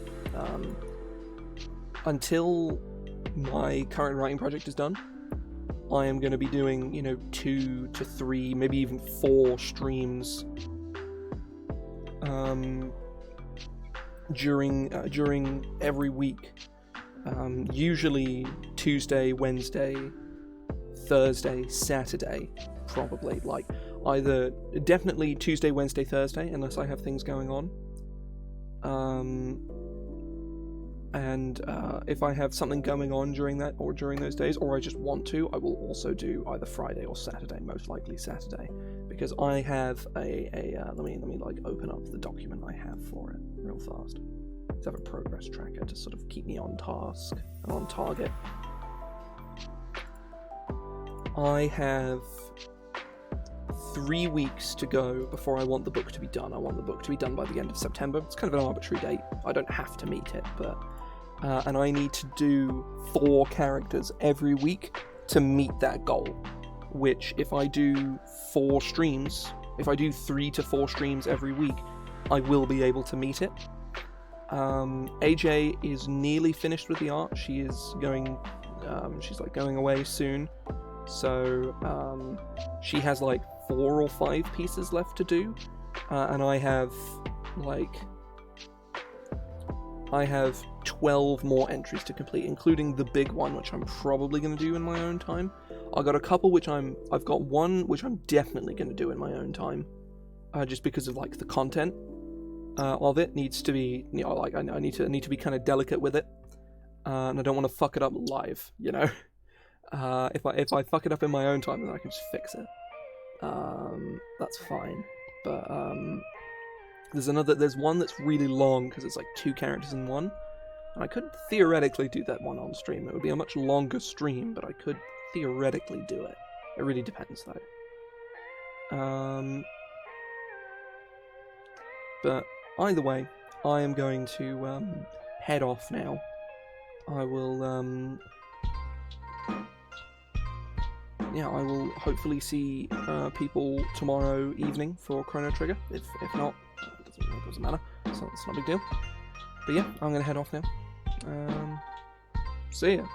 Until my current writing project is done, I am going to be doing, 2 to 3, maybe even 4 streams during every week. Usually Tuesday, Wednesday, Thursday, Saturday, probably. Like either definitely Tuesday, Wednesday, Thursday, unless I have things going on. And if I have something going on during that or during those days, or I just want to, I will also do either Friday or Saturday, most likely Saturday, because I have let me like open up the document I have for it real fast. Let's have a progress tracker to sort of keep me on task and on target. I have 3 weeks to go before I want the book to be done. I want the book to be done by the end of September. It's kind of an arbitrary date. I don't have to meet it, but and I need to do 4 characters every week to meet that goal, which if I do 4 streams, if I do 3 to 4 streams every week, I will be able to meet it. AJ is nearly finished with the art. She is going, she's like going away soon, so she has like 4 or 5 pieces left to do, and I have 12 more entries to complete, including the big one, which I'm probably going to do in my own time. I've got a couple I've got one which I'm definitely going to do in my own time, just because of like the content of it needs to be, you know, like I need to be kind of delicate with it, and I don't want to fuck it up live, you know. If I fuck it up in my own time, then I can just fix it. That's fine. But there's one that's really long because it's like 2 characters in one, and I could theoretically do that one on stream. It would be a much longer stream, but I could theoretically do it. It really depends though. But either way, I am going to head off now. I will I will hopefully see people tomorrow evening for Chrono Trigger. If not, it doesn't matter. It's not a big deal. But yeah, I'm going to head off now. See ya.